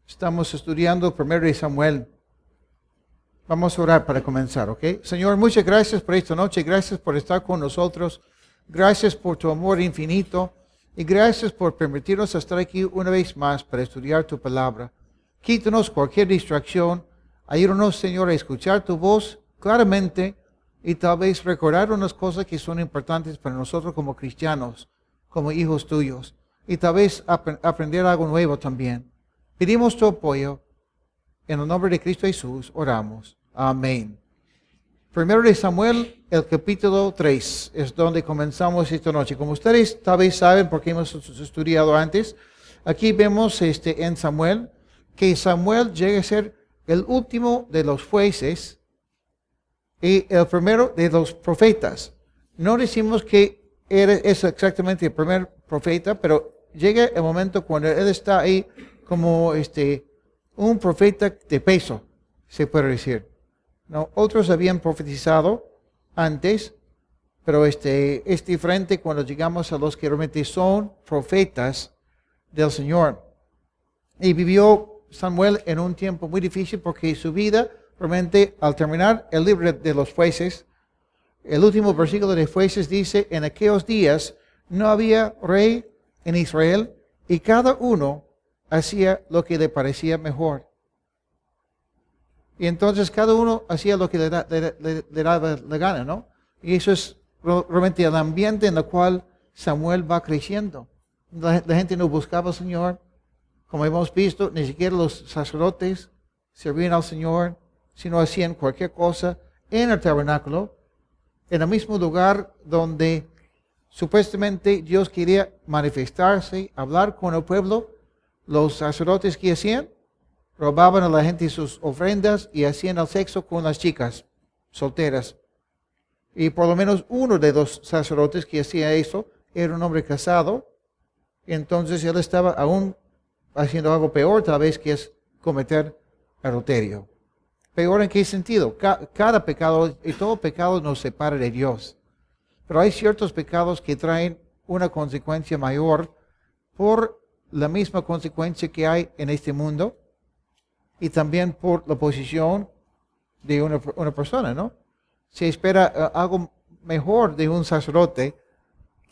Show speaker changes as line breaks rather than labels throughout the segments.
Estamos estudiando 1 Samuel. Vamos a orar para comenzar, ¿ok? Señor, muchas gracias por esta noche. Gracias por estar con nosotros. Gracias por tu amor infinito. Y gracias por permitirnos estar aquí una vez más para estudiar tu palabra. Quítanos cualquier distracción. Ayúdanos, Señor, a escuchar tu voz claramente y tal vez recordar unas cosas que son importantes para nosotros como cristianos, como hijos tuyos. Y tal vez aprender algo nuevo también. Pedimos tu apoyo. En el nombre de Cristo Jesús oramos. Amén. 1 Samuel, el capítulo 3, es donde comenzamos esta noche. Como ustedes tal vez saben, porque hemos estudiado antes, aquí vemos en Samuel, que Samuel llega a ser el último de los jueces y el primero de los profetas. No decimos que es exactamente el primer profeta, pero llega el momento cuando él está ahí como un profeta de peso, se puede decir. No, otros habían profetizado antes, pero es diferente cuando llegamos a los que realmente son profetas del Señor. Y vivió Samuel en un tiempo muy difícil porque su vida, realmente al terminar el libro de los jueces, el último versículo de jueces dice, en aquellos días no había rey en Israel y cada uno hacía lo que le parecía mejor. Y entonces cada uno hacía lo que le daba la gana, ¿no? Y eso es realmente el ambiente en el cual Samuel va creciendo. La gente no buscaba al Señor. Como hemos visto, ni siquiera los sacerdotes servían al Señor, sino hacían cualquier cosa en el tabernáculo, en el mismo lugar donde supuestamente Dios quería manifestarse, hablar con el pueblo. Los sacerdotes que hacían, robaban a la gente sus ofrendas y hacían el sexo con las chicas solteras. Y por lo menos uno de los sacerdotes que hacía eso era un hombre casado. Y entonces él estaba aún haciendo algo peor, tal vez, que es cometer adulterio. ¿Peor en qué sentido? Cada pecado y todo pecado nos separa de Dios. Pero hay ciertos pecados que traen una consecuencia mayor por la misma consecuencia que hay en este mundo y también por la posición de una persona, ¿no? Se espera algo mejor de un sacerdote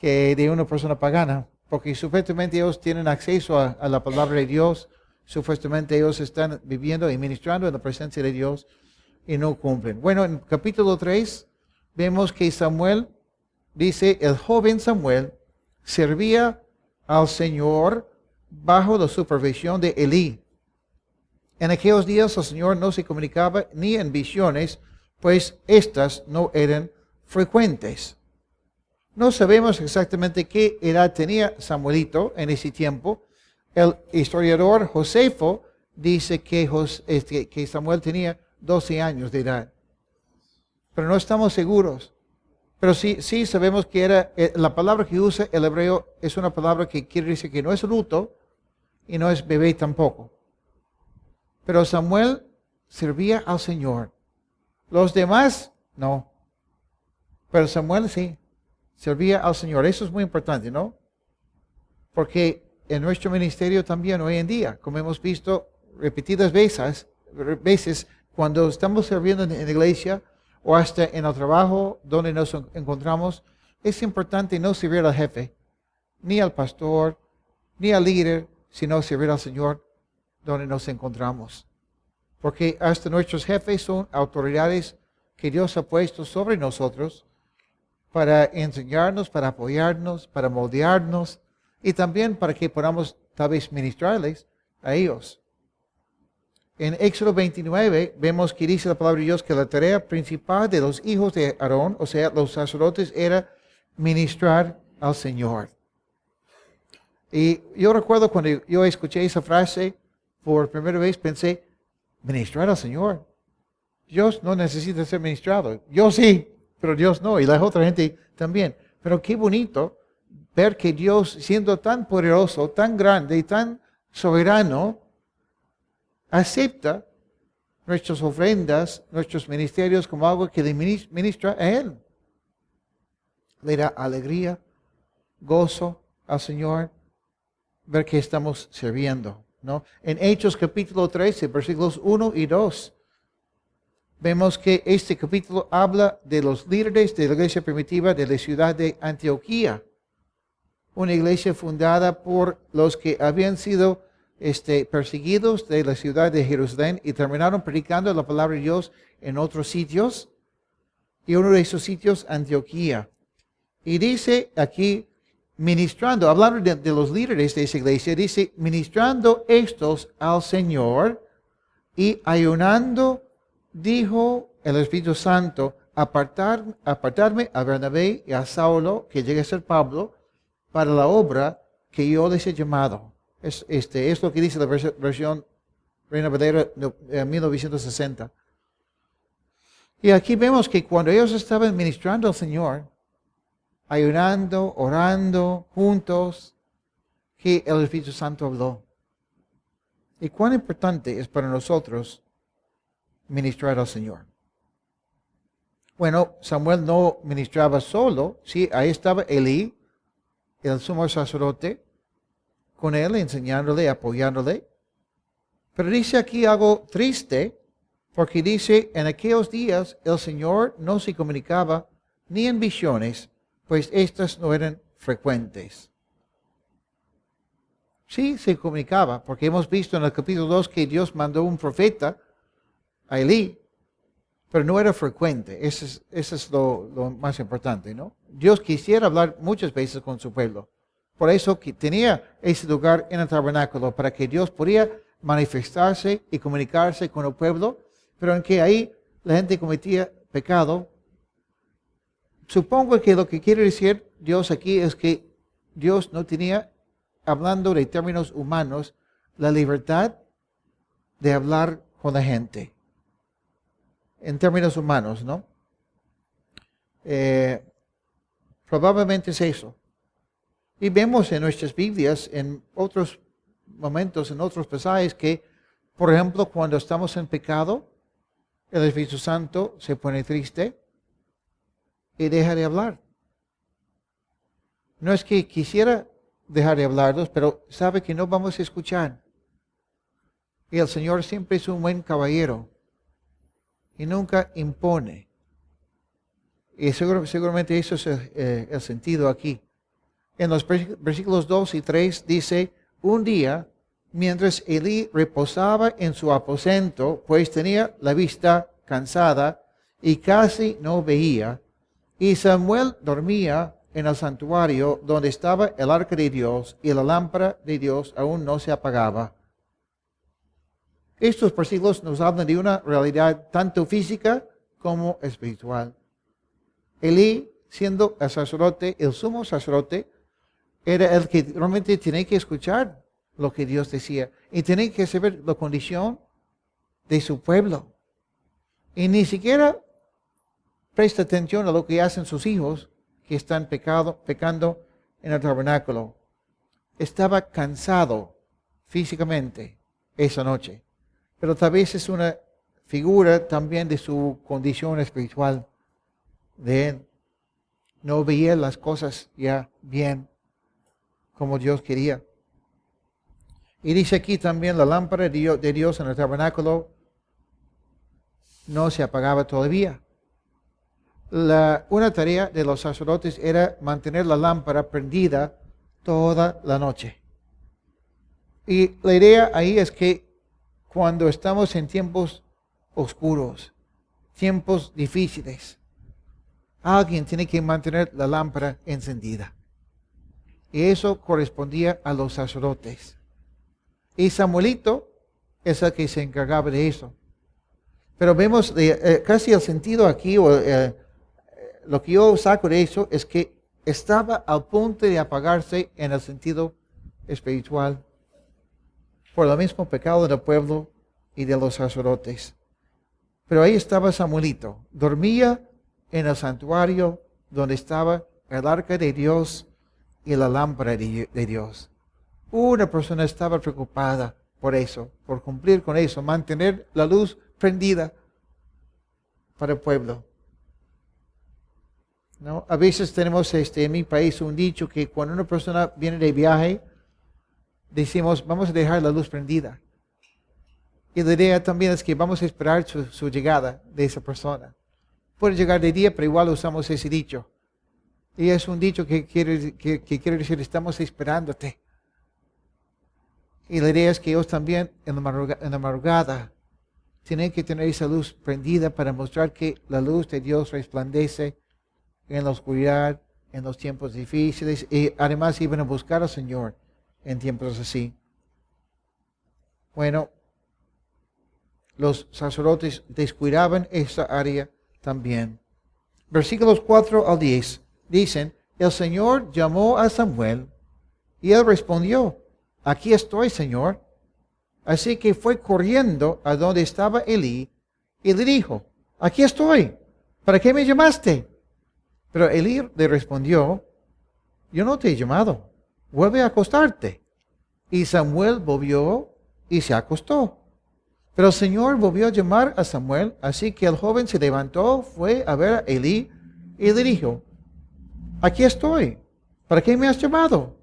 que de una persona pagana, porque supuestamente ellos tienen acceso a la palabra de Dios, supuestamente ellos están viviendo y ministrando en la presencia de Dios y no cumplen. Bueno, en capítulo 3 vemos que Samuel dice, el joven Samuel servía al Señor bajo la supervisión de Elí. En aquellos días el Señor no se comunicaba ni en visiones, pues estas no eran frecuentes. No sabemos exactamente qué edad tenía Samuelito en ese tiempo. El historiador Josefo dice que Samuel tenía 12 años de edad. Pero no estamos seguros. Pero sí sabemos que era, la palabra que usa el hebreo es una palabra que quiere decir que no es adulto y no es bebé tampoco. Pero Samuel servía al Señor. Los demás, no. Pero Samuel sí, servía al Señor. Eso es muy importante, ¿no? Porque en nuestro ministerio también hoy en día, como hemos visto repetidas veces cuando estamos sirviendo en la iglesia o hasta en el trabajo donde nos encontramos, es importante no servir al jefe, ni al pastor, ni al líder, sino servir al Señor donde nos encontramos. Porque hasta nuestros jefes son autoridades que Dios ha puesto sobre nosotros para enseñarnos, para apoyarnos, para moldearnos y también para que podamos tal vez ministrarles a ellos. En Éxodo 29 vemos que dice la palabra de Dios que la tarea principal de los hijos de Aarón, o sea, los sacerdotes, era ministrar al Señor. Y yo recuerdo cuando yo escuché esa frase por primera vez, pensé, ministrar al Señor. Dios no necesita ser ministrado. Yo sí, pero Dios no, y la otra gente también. Pero qué bonito ver que Dios, siendo tan poderoso, tan grande y tan soberano, acepta nuestras ofrendas, nuestros ministerios como algo que le ministra a Él. Le da alegría, gozo al Señor, ver que estamos sirviendo. ¿no? En Hechos capítulo 13, versículos 1 y 2, vemos que este capítulo habla de los líderes de la iglesia primitiva de la ciudad de Antioquía, una iglesia fundada por los que habían sido perseguidos de la ciudad de Jerusalén y terminaron predicando la palabra de Dios en otros sitios. Y uno de esos sitios, Antioquía. Y dice aquí, ministrando, hablando de los líderes de esa iglesia, dice, ministrando estos al Señor y ayunando, dijo el Espíritu Santo, apartarme a Bernabé y a Saulo, que llegue a ser Pablo, para la obra que yo les he llamado. Es lo que dice la versión Reina Valera 1960. Y aquí vemos que cuando ellos estaban ministrando al Señor, ayunando, orando, juntos, que el Espíritu Santo habló. Y cuán importante es para nosotros ministrar al Señor. Bueno, Samuel no ministraba solo, sí, ahí estaba Elí, el sumo sacerdote, con él, enseñándole, apoyándole. Pero dice aquí algo triste, porque dice, en aquellos días el Señor no se comunicaba ni en visiones, pues estas no eran frecuentes. Sí se comunicaba, porque hemos visto en el capítulo 2 que Dios mandó un profeta a Elí, pero no era frecuente. Eso es lo más importante, ¿no? Dios quisiera hablar muchas veces con su pueblo. Por eso que tenía ese lugar en el tabernáculo, para que Dios podía manifestarse y comunicarse con el pueblo, pero en que ahí la gente cometía pecado. Supongo que lo que quiere decir Dios aquí es que Dios no tenía, hablando de términos humanos, la libertad de hablar con la gente. En términos humanos, ¿no? Probablemente es eso. Y vemos en nuestras Biblias, en otros momentos, en otros pasajes, que, por ejemplo, cuando estamos en pecado, el Espíritu Santo se pone triste y deja de hablar. No es que quisiera dejar de hablarlos, pero sabe que no vamos a escuchar. Y el Señor siempre es un buen caballero y nunca impone. Y seguramente eso es el sentido aquí. En los versículos 2 y 3 dice, un día, mientras Elí reposaba en su aposento, pues tenía la vista cansada y casi no veía, y Samuel dormía en el santuario donde estaba el arca de Dios, y la lámpara de Dios aún no se apagaba. Estos versículos nos hablan de una realidad tanto física como espiritual. Elí, siendo el sacerdote, el sumo sacerdote, era el que realmente tenía que escuchar lo que Dios decía y tenía que saber la condición de su pueblo. Y ni siquiera presta atención a lo que hacen sus hijos que están pecando en el tabernáculo. Estaba cansado físicamente esa noche, pero tal vez es una figura también de su condición espiritual de él. No veía las cosas ya bien como Dios quería. Y dice aquí también la lámpara de Dios en el tabernáculo no se apagaba todavía. Una tarea de los sacerdotes era mantener la lámpara prendida toda la noche. Y la idea ahí es que cuando estamos en tiempos oscuros, tiempos difíciles, alguien tiene que mantener la lámpara encendida. Y eso correspondía a los sacerdotes. Y Samuelito es el que se encargaba de eso. Pero vemos casi el sentido aquí, lo que yo saco de eso es que estaba al punto de apagarse en el sentido espiritual por el mismo pecado del pueblo y de los sacerdotes. Pero ahí estaba Samuelito, dormía en el santuario donde estaba el arca de Dios y la lámpara de Dios. Una persona estaba preocupada por eso, por cumplir con eso, mantener la luz prendida para el pueblo. ¿No? A veces tenemos en mi país un dicho que cuando una persona viene de viaje, decimos, vamos a dejar la luz prendida. Y la idea también es que vamos a esperar su llegada de esa persona. Puede llegar de día, pero igual usamos ese dicho. Y es un dicho que quiere decir, estamos esperándote. Y la idea es que ellos también en la madrugada tienen que tener esa luz prendida para mostrar que la luz de Dios resplandece en la oscuridad, en los tiempos difíciles. Y además iban a buscar al Señor en tiempos así. Bueno, los sacerdotes descuidaban esa área también. Versículos 4 al 10 dicen, el Señor llamó a Samuel y él respondió, aquí estoy, Señor. Así que fue corriendo a donde estaba Elí y le dijo, aquí estoy, ¿para qué me llamaste? Pero Elí le respondió, yo no te he llamado, vuelve a acostarte. Y Samuel volvió y se acostó. Pero el Señor volvió a llamar a Samuel, así que el joven se levantó, fue a ver a Elí y le dijo, aquí estoy, ¿para qué me has llamado?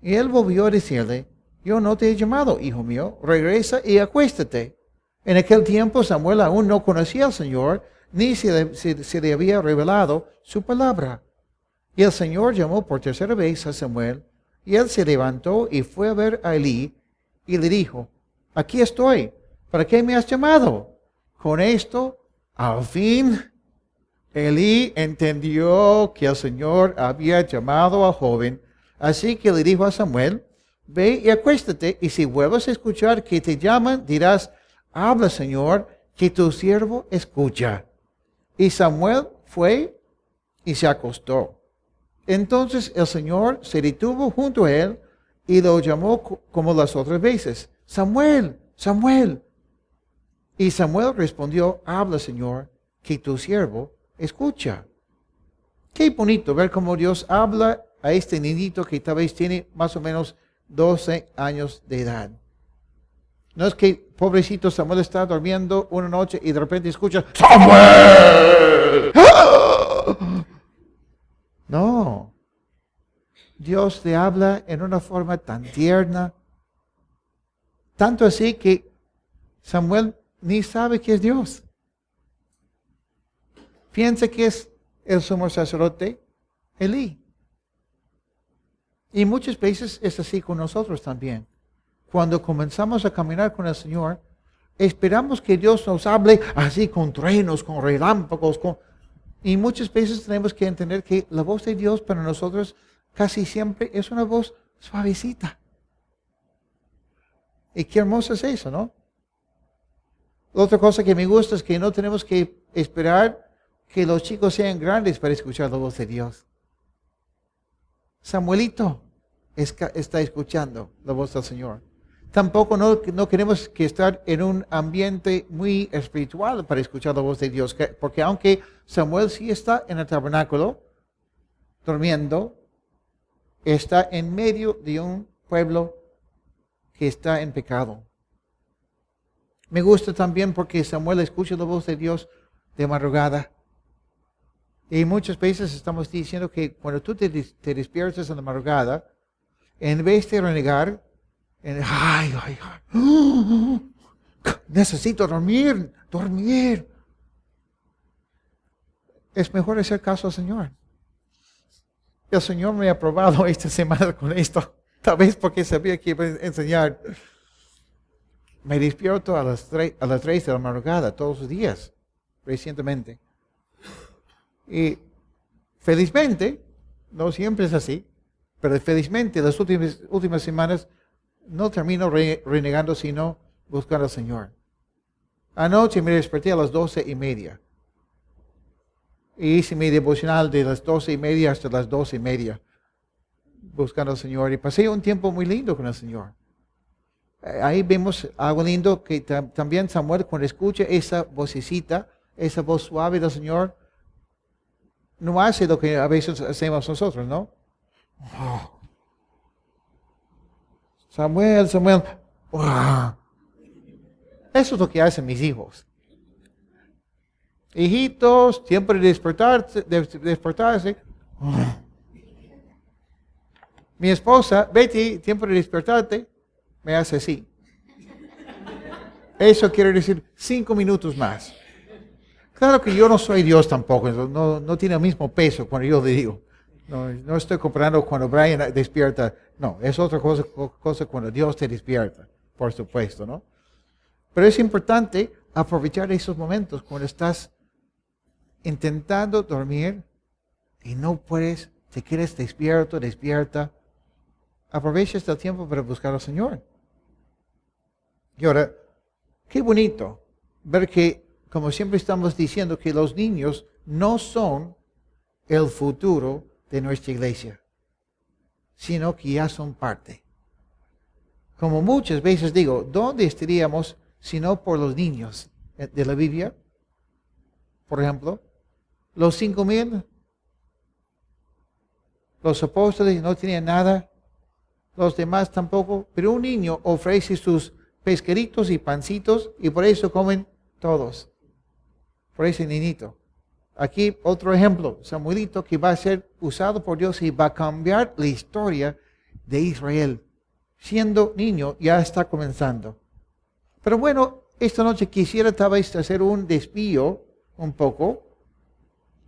Y él volvió a decirle, yo no te he llamado, hijo mío, regresa y acuéstate. En aquel tiempo Samuel aún no conocía al Señor, ni se le había revelado su palabra. Y el Señor llamó por tercera vez a Samuel, y él se levantó y fue a ver a Elí, y le dijo, aquí estoy, ¿para qué me has llamado? Con esto, al fin, Elí entendió que el Señor había llamado al joven, así que le dijo a Samuel, ve y acuéstate, y si vuelves a escuchar que te llaman, dirás, habla, Señor, que tu siervo escucha. Y Samuel fue y se acostó. Entonces el Señor se detuvo junto a él y lo llamó como las otras veces, Samuel, Samuel. Y Samuel respondió, habla, Señor, que tu siervo escucha. Qué bonito ver cómo Dios habla a este niñito que tal vez tiene más o menos 12 años de edad. No es que pobrecito Samuel está durmiendo una noche y de repente escucha, ¡Samuel! No. Dios le habla en una forma tan tierna, tanto así que Samuel ni sabe que es Dios. Piensa que es el sumo sacerdote Elí. Y muchas veces es así con nosotros también. Cuando comenzamos a caminar con el Señor, esperamos que Dios nos hable así con truenos, con relámpagos. Y muchas veces tenemos que entender que la voz de Dios para nosotros casi siempre es una voz suavecita. Y qué hermoso es eso, ¿no? Otra cosa que me gusta es que no tenemos que esperar que los chicos sean grandes para escuchar la voz de Dios. Samuelito está escuchando la voz del Señor. Tampoco no queremos que estar en un ambiente muy espiritual para escuchar la voz de Dios. Porque aunque Samuel sí está en el tabernáculo, durmiendo, está en medio de un pueblo que está en pecado. Me gusta también porque Samuel escucha la voz de Dios de madrugada. Y muchas veces estamos diciendo que cuando tú te despiertas en la madrugada, en vez de renegar, necesito dormir. Es mejor hacer caso al Señor. El Señor me ha probado esta semana con esto. Tal vez porque sabía que iba a enseñar. Me despierto a las 3 de la madrugada todos los días, recientemente. Y felizmente, no siempre es así, pero felizmente las últimas semanas no termino renegando, sino buscando al Señor. Anoche me desperté a las 12:30. Y hice mi devocional de las 12:30 hasta las 12:30, buscando al Señor. Y pasé un tiempo muy lindo con el Señor. Ahí vemos algo lindo que también Samuel, cuando escucha esa vocecita, esa voz suave del Señor, no hace lo que a veces hacemos nosotros, ¿no? Oh. Samuel. Oh. Eso es lo que hacen mis hijos. Hijitos, tiempo de despertarse. Oh. Mi esposa, Betty, tiempo de despertarte. me hace así. Eso quiere decir 5 minutos más. Claro que yo no soy Dios tampoco, no tiene el mismo peso cuando yo le digo. No estoy comparando cuando Brian despierta. No, es otra cosa cuando Dios te despierta, por supuesto, ¿no? Pero es importante aprovechar esos momentos cuando estás intentando dormir y no puedes, te quedas despierta. Aprovecha este tiempo para buscar al Señor. Y ahora, qué bonito ver que, como siempre estamos diciendo, que los niños no son el futuro de nuestra iglesia, sino que ya son parte. Como muchas veces digo, ¿dónde estaríamos si no por los niños de la Biblia? Por ejemplo, los 5,000, los apóstoles no tenían nada, los demás tampoco, pero un niño ofrece sus pescaditos y pancitos y por eso comen todos, por ese niñito. Aquí otro ejemplo, Samuelito, que va a ser usado por Dios y va a cambiar la historia de Israel. Siendo niño ya está comenzando. Pero bueno, esta noche quisiera tal vez hacer un desvío un poco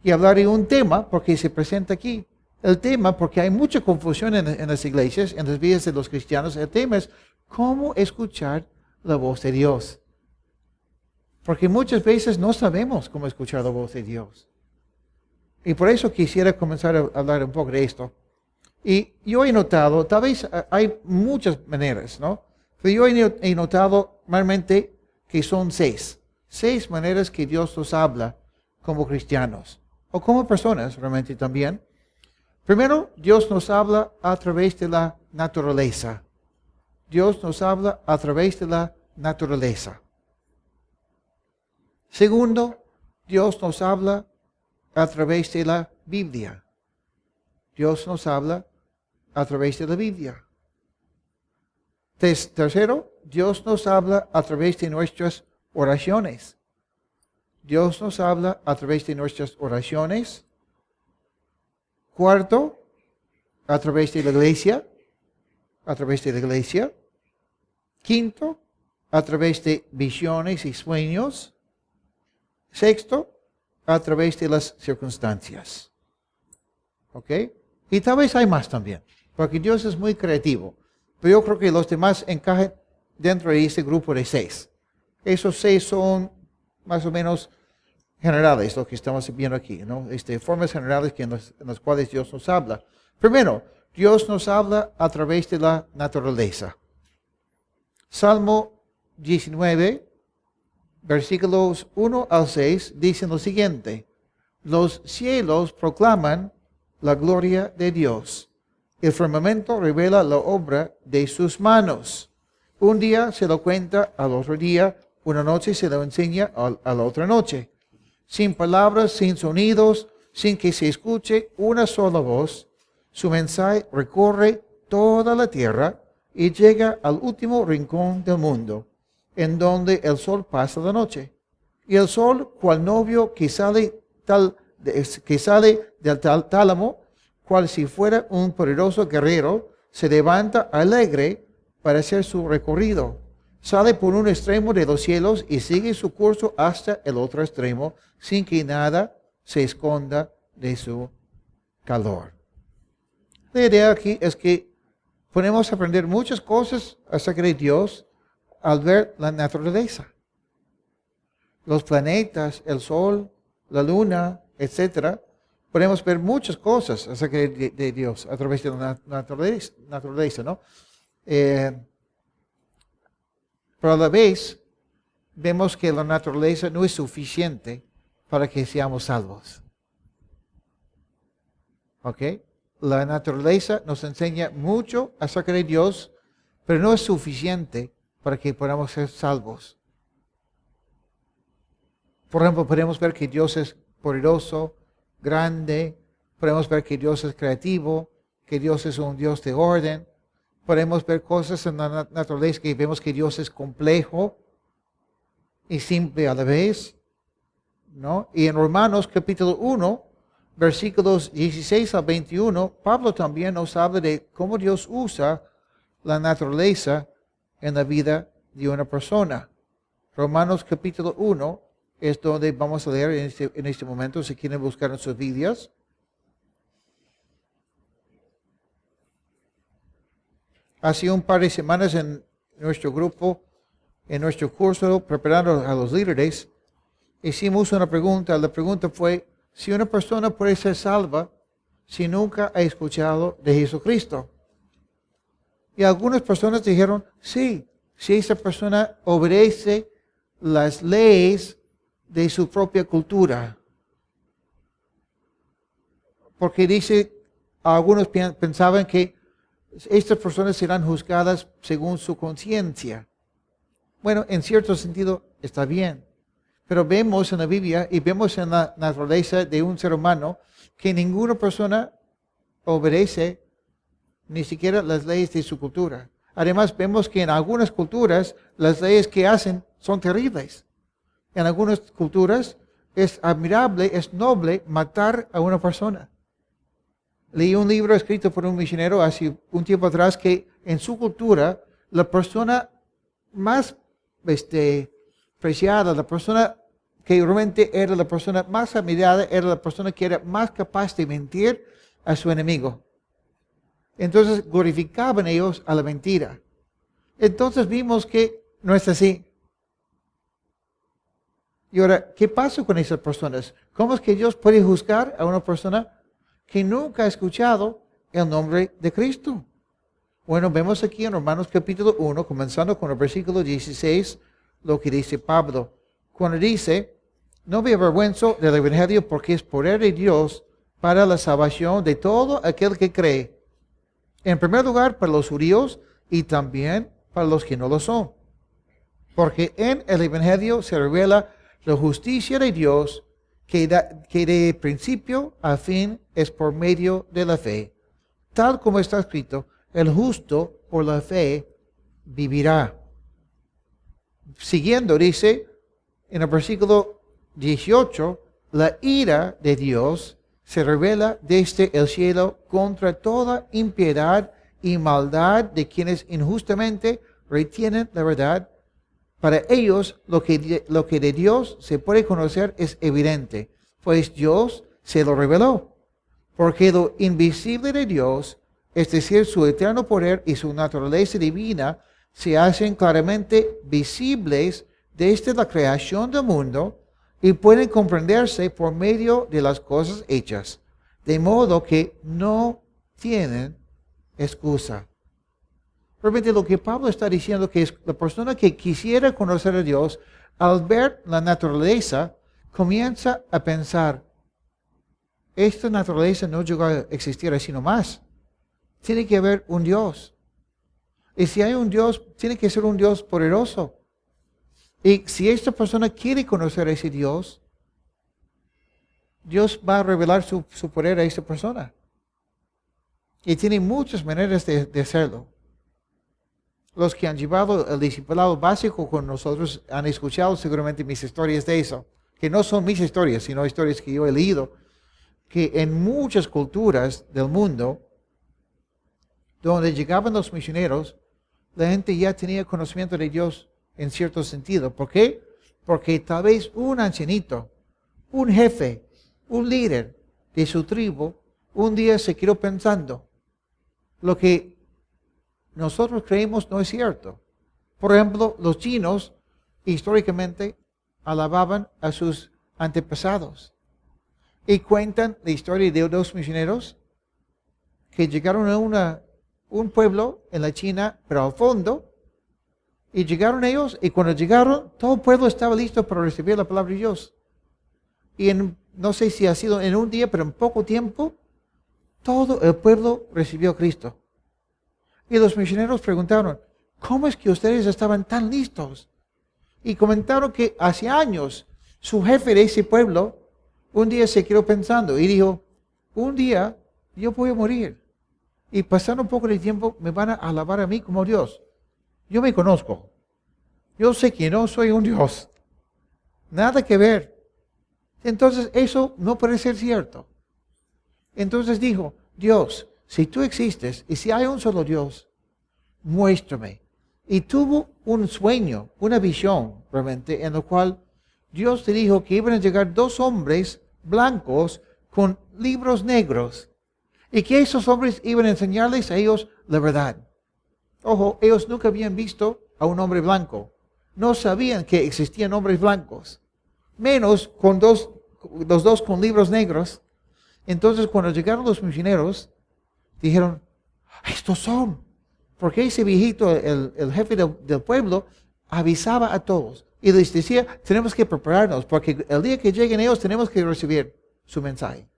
y hablar de un tema porque se presenta aquí. El tema, porque hay mucha confusión en las iglesias, en las vidas de los cristianos, el tema es cómo escuchar la voz de Dios. Porque muchas veces no sabemos cómo escuchar la voz de Dios. Y por eso quisiera comenzar a hablar un poco de esto. Y yo he notado, tal vez hay muchas maneras, ¿no? Pero yo he notado realmente que son 6. 6 maneras que Dios nos habla como cristianos. O como personas realmente también. Primero, Dios nos habla a través de la naturaleza. Dios nos habla a través de la naturaleza. Segundo, Dios nos habla a través de la Biblia. Dios nos habla a través de la Biblia. Tercero, Dios nos habla a través de nuestras oraciones. Dios nos habla a través de nuestras oraciones. Cuarto, a través de la iglesia. A través de la iglesia. Quinto, a través de visiones y sueños. Sexto, a través de las circunstancias. ¿Ok? Y tal vez hay más también, porque Dios es muy creativo. Pero yo creo que los demás encajan dentro de ese grupo de 6. Esos 6 son más o menos generales, lo que estamos viendo aquí, ¿no? Formas generales en las cuales Dios nos habla. Primero, Dios nos habla a través de la naturaleza. Salmo 19, versículos 1 al 6, dicen lo siguiente. Los cielos proclaman la gloria de Dios. El firmamento revela la obra de sus manos. Un día se lo cuenta al otro día, una noche se lo enseña a la otra noche. Sin palabras, sin sonidos, sin que se escuche una sola voz, su mensaje recorre toda la tierra y llega al último rincón del mundo, en donde el sol pasa la noche. Y el sol, cual novio que sale del tálamo, cual si fuera un poderoso guerrero, se levanta alegre para hacer su recorrido. Sale por un extremo de los cielos y sigue su curso hasta el otro extremo, sin que nada se esconda de su calor. La idea aquí es que podemos aprender muchas cosas acerca de Dios al ver la naturaleza. Los planetas, el sol, la luna, etc. Podemos ver muchas cosas acerca de Dios a través de la naturaleza, ¿no? Pero a la vez, vemos que la naturaleza no es suficiente para que seamos salvos. ¿Ok? La naturaleza nos enseña mucho acerca de Dios, pero no es suficiente para que podamos ser salvos. Por ejemplo, podemos ver que Dios es poderoso, grande. Podemos ver que Dios es creativo, que Dios es un Dios de orden. Podemos ver cosas en la naturaleza que vemos que Dios es complejo y simple a la vez, ¿no? Y en Romanos capítulo 1, versículos 16 al 21, Pablo también nos habla de cómo Dios usa la naturaleza en la vida de una persona. Romanos capítulo 1 es donde vamos a leer en este momento, si quieren buscar en sus Biblias. Hace un par de semanas en nuestro grupo, en nuestro curso, preparando a los líderes, hicimos una pregunta. La pregunta fue, si una persona puede ser salva si nunca ha escuchado de Jesucristo. Y algunas personas dijeron, sí, si esa persona obedece las leyes de su propia cultura. Porque dice, algunos pensaban que estas personas serán juzgadas según su conciencia. Bueno, en cierto sentido está bien. Pero vemos en la Biblia y vemos en la naturaleza de un ser humano que ninguna persona obedece ni siquiera las leyes de su cultura. Además, vemos que en algunas culturas las leyes que hacen son terribles. En algunas culturas es admirable, es noble matar a una persona. Leí un libro escrito por un misionero hace un tiempo atrás que en su cultura la persona más preciada, la persona que realmente era la persona más admirada, era la persona que era más capaz de mentir a su enemigo. Entonces glorificaban ellos a la mentira. Entonces vimos que no es así. Y ahora, ¿qué pasa con esas personas? ¿Cómo es que Dios puede juzgar a una persona que nunca ha escuchado el nombre de Cristo? Bueno, vemos aquí en Romanos capítulo 1, comenzando con el versículo 16, lo que dice Pablo. Cuando dice, no me avergüenzo del Evangelio porque es poder de Dios para la salvación de todo aquel que cree. En primer lugar, para los judíos y también para los que no lo son. Porque en el Evangelio se revela la justicia de Dios que de principio a fin es por medio de la fe. Tal como está escrito, el justo por la fe vivirá. Siguiendo, dice en el versículo 18, la ira de Dios se revela desde el cielo contra toda impiedad y maldad de quienes injustamente retienen la verdad. Para ellos lo que de Dios se puede conocer es evidente, pues Dios se lo reveló. Porque lo invisible de Dios, es decir, su eterno poder y su naturaleza divina, se hacen claramente visibles desde la creación del mundo y pueden comprenderse por medio de las cosas hechas, de modo que no tienen excusa. Realmente lo que Pablo está diciendo que es la persona que quisiera conocer a Dios, al ver la naturaleza, comienza a pensar, esta naturaleza no llegó a existir así nomás. Tiene que haber un Dios. Y si hay un Dios, tiene que ser un Dios poderoso. Y si esta persona quiere conocer a ese Dios, Dios va a revelar su poder a esta persona. Y tiene muchas maneras de hacerlo. Los que han llevado el discipulado básico con nosotros han escuchado seguramente mis historias de eso, que no son mis historias, sino historias que yo he leído, que en muchas culturas del mundo, donde llegaban los misioneros, la gente ya tenía conocimiento de Dios en cierto sentido. ¿Por qué? Porque tal vez un ancianito, un jefe, un líder de su tribu, un día se quedó pensando, lo que nosotros creemos no es cierto. Por ejemplo, los chinos históricamente alababan a sus antepasados. Y cuentan la historia de dos misioneros que llegaron a un pueblo en la China, pero al fondo, y llegaron ellos, y cuando llegaron, todo el pueblo estaba listo para recibir la palabra de Dios. Y no sé si ha sido en un día, pero en poco tiempo, todo el pueblo recibió a Cristo. Y los misioneros preguntaron, ¿cómo es que ustedes estaban tan listos? Y comentaron que hace años su jefe de ese pueblo un día se quedó pensando y dijo, un día yo voy a morir. Y pasando un poco de tiempo me van a alabar a mí como Dios. Yo me conozco. Yo sé que no soy un Dios. Nada que ver. Entonces eso no puede ser cierto. Entonces dijo, Dios, si tú existes y si hay un solo Dios, muéstrame. y tuvo un sueño, una visión realmente, en lo cual Dios le dijo que iban a llegar dos hombres blancos con libros negros y que esos hombres iban a enseñarles a ellos la verdad. Ojo, ellos nunca habían visto a un hombre blanco. No sabían que existían hombres blancos, menos con los dos con libros negros. Entonces, cuando llegaron los misioneros, dijeron, estos son. Porque ese viejito, el jefe del pueblo, avisaba a todos y les decía, tenemos que prepararnos, porque el día que lleguen ellos tenemos que recibir su mensaje.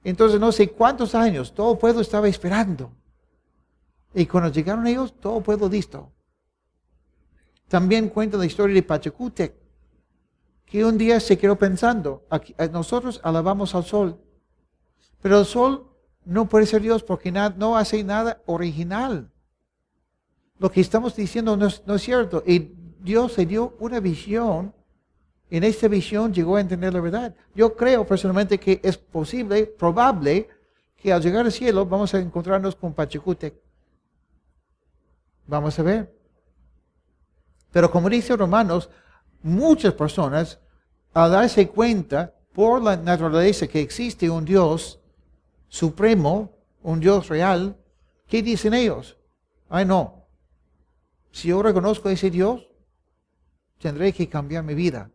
Entonces, no sé cuántos años, todo el pueblo estaba esperando. Y cuando llegaron ellos, todo el pueblo listo. También cuenta la historia de Pachacútec, que un día se quedó pensando, nosotros alabamos al sol, pero el sol no puede ser Dios porque no hace nada original. Lo que estamos diciendo no es cierto. Y Dios le dio una visión. En esta visión llegó a entender la verdad. Yo creo personalmente que es probable, que al llegar al cielo vamos a encontrarnos con Pachacútec. Vamos a ver. Pero como dice Romanos, muchas personas, al darse cuenta por la naturaleza que existe un Dios supremo, un Dios real, ¿qué dicen ellos? Ay, no. Si yo reconozco a ese Dios, tendré que cambiar mi vida.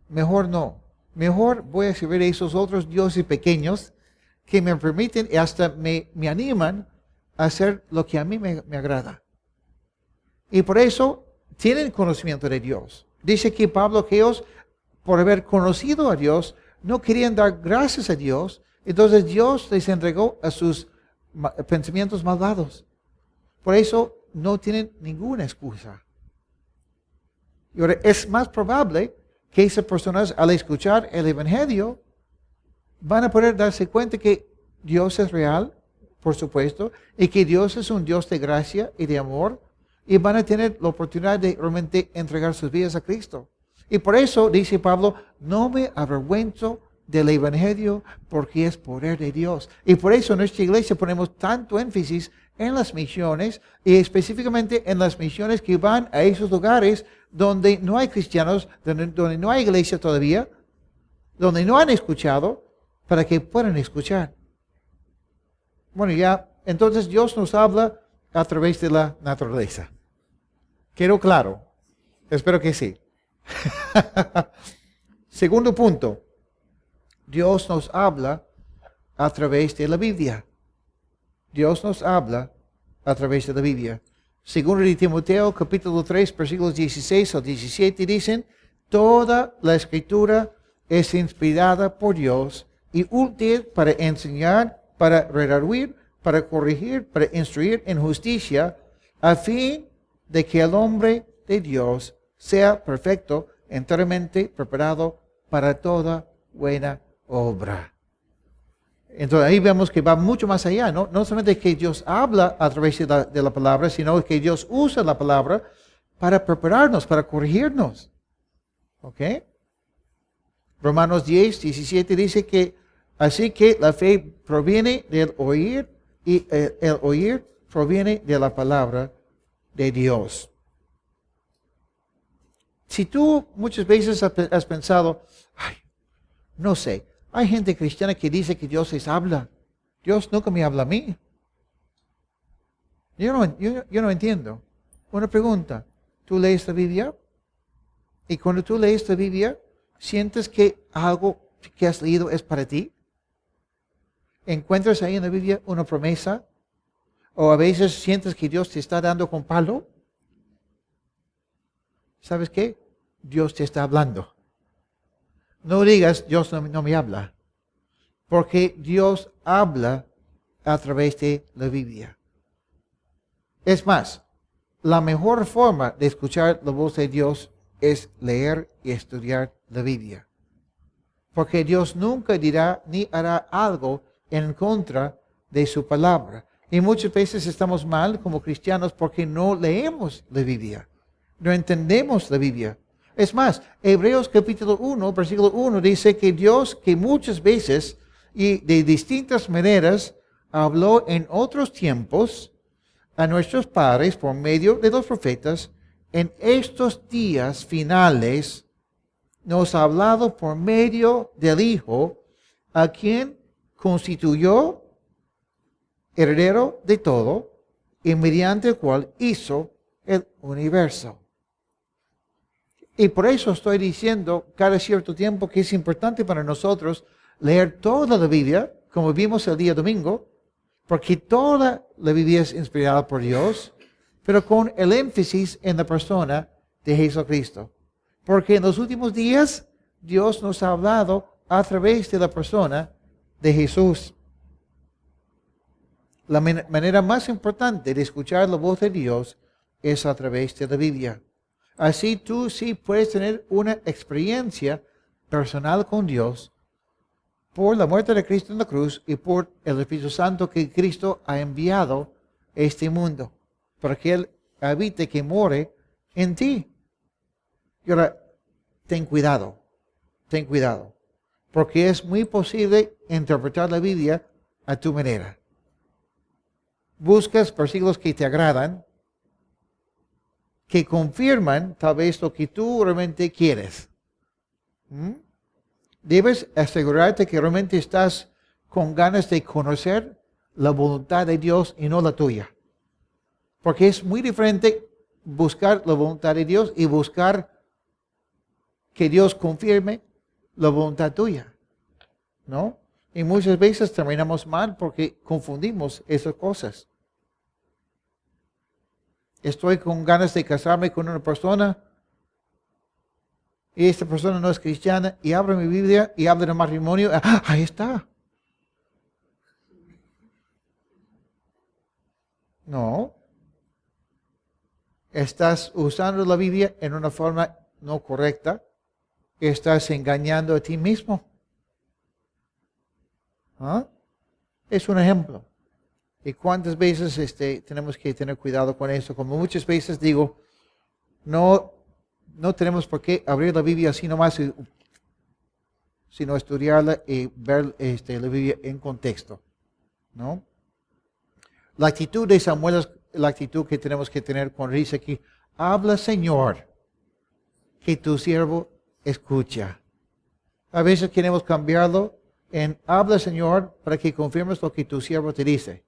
Mejor no. Mejor voy a servir a esos otros dioses pequeños que me permiten y hasta me animan a hacer lo que a mí me agrada. Y por eso tienen conocimiento de Dios. Dice aquí Pablo que ellos, por haber conocido a Dios, no querían dar gracias a Dios. Entonces Dios les entregó a sus pensamientos malvados. Por eso no tienen ninguna excusa. Y ahora es más probable que esas personas al escuchar el Evangelio van a poder darse cuenta que Dios es real, por supuesto, y que Dios es un Dios de gracia y de amor, y van a tener la oportunidad de realmente entregar sus vidas a Cristo. Y por eso, dice Pablo, no me avergüenzo del Evangelio porque es poder de Dios. Y por eso en nuestra iglesia ponemos tanto énfasis en las misiones y específicamente en las misiones que van a esos lugares donde no hay cristianos, donde no hay iglesia todavía, donde no han escuchado, para que puedan escuchar. Bueno, ya, entonces Dios nos habla a través de la naturaleza. ¿Quedó claro? Espero que sí. Segundo punto. Dios nos habla a través de la Biblia. Dios nos habla a través de la Biblia. Segundo de Timoteo, capítulo 3, versículos 16 al 17, dicen, toda la Escritura es inspirada por Dios y útil para enseñar, para redarguir, para corregir, para instruir en justicia, a fin de que el hombre de Dios sea perfecto, enteramente preparado para toda buena obra. Entonces ahí vemos que va mucho más allá, ¿no? No solamente que Dios habla a través de la palabra, sino que Dios usa la palabra para prepararnos, para corregirnos. ¿Ok? Romanos 10, 17 dice que así que la fe proviene del oír y el oír proviene de la palabra de Dios. Si tú muchas veces has pensado, ay, no sé, hay gente cristiana que dice que Dios les habla. Dios nunca me habla a mí. Yo no entiendo. Una pregunta, ¿tú lees la Biblia? Y cuando tú lees la Biblia, ¿sientes que algo que has leído es para ti? ¿Encuentras ahí en la Biblia una promesa? ¿O a veces sientes que Dios te está dando con palo? ¿Sabes qué? Dios te está hablando. No digas, Dios no me habla. Porque Dios habla a través de la Biblia. Es más, la mejor forma de escuchar la voz de Dios es leer y estudiar la Biblia. Porque Dios nunca dirá ni hará algo en contra de su palabra. Y muchas veces estamos mal como cristianos porque no leemos la Biblia. No entendemos la Biblia. Es más, Hebreos capítulo 1, versículo 1 dice que Dios, que muchas veces y de distintas maneras habló en otros tiempos a nuestros padres por medio de los profetas, en estos días finales nos ha hablado por medio del Hijo, a quien constituyó heredero de todo y mediante el cual hizo el universo. Y por eso estoy diciendo cada cierto tiempo que es importante para nosotros leer toda la Biblia, como vimos el día domingo, porque toda la Biblia es inspirada por Dios, pero con el énfasis en la persona de Jesucristo. Porque en los últimos días Dios nos ha hablado a través de la persona de Jesús. La manera más importante de escuchar la voz de Dios es a través de la Biblia. Así tú sí puedes tener una experiencia personal con Dios por la muerte de Cristo en la cruz y por el Espíritu Santo que Cristo ha enviado a este mundo, para que Él habite, que more en ti. Y ahora, ten cuidado, porque es muy posible interpretar la Biblia a tu manera. Buscas versículos que te agradan, que confirman tal vez lo que tú realmente quieres. Debes asegurarte que realmente estás con ganas de conocer la voluntad de Dios y no la tuya. Porque es muy diferente buscar la voluntad de Dios y buscar que Dios confirme la voluntad tuya, ¿no? Y muchas veces terminamos mal porque confundimos esas cosas. Estoy con ganas de casarme con una persona y esta persona no es cristiana y abro mi Biblia y habla de matrimonio. ¡Ah, ahí está! No. Estás usando la Biblia en una forma no correcta. Estás engañando a ti mismo. ¿Ah? Es un ejemplo. ¿Y cuántas veces tenemos que tener cuidado con eso? Como muchas veces digo, no tenemos por qué abrir la Biblia así nomás, sino estudiarla y ver la Biblia en contexto, ¿no? La actitud de Samuel es la actitud que tenemos que tener cuando dice aquí, habla Señor, que tu siervo escucha. A veces queremos cambiarlo en habla Señor para que confirmes lo que tu siervo te dice.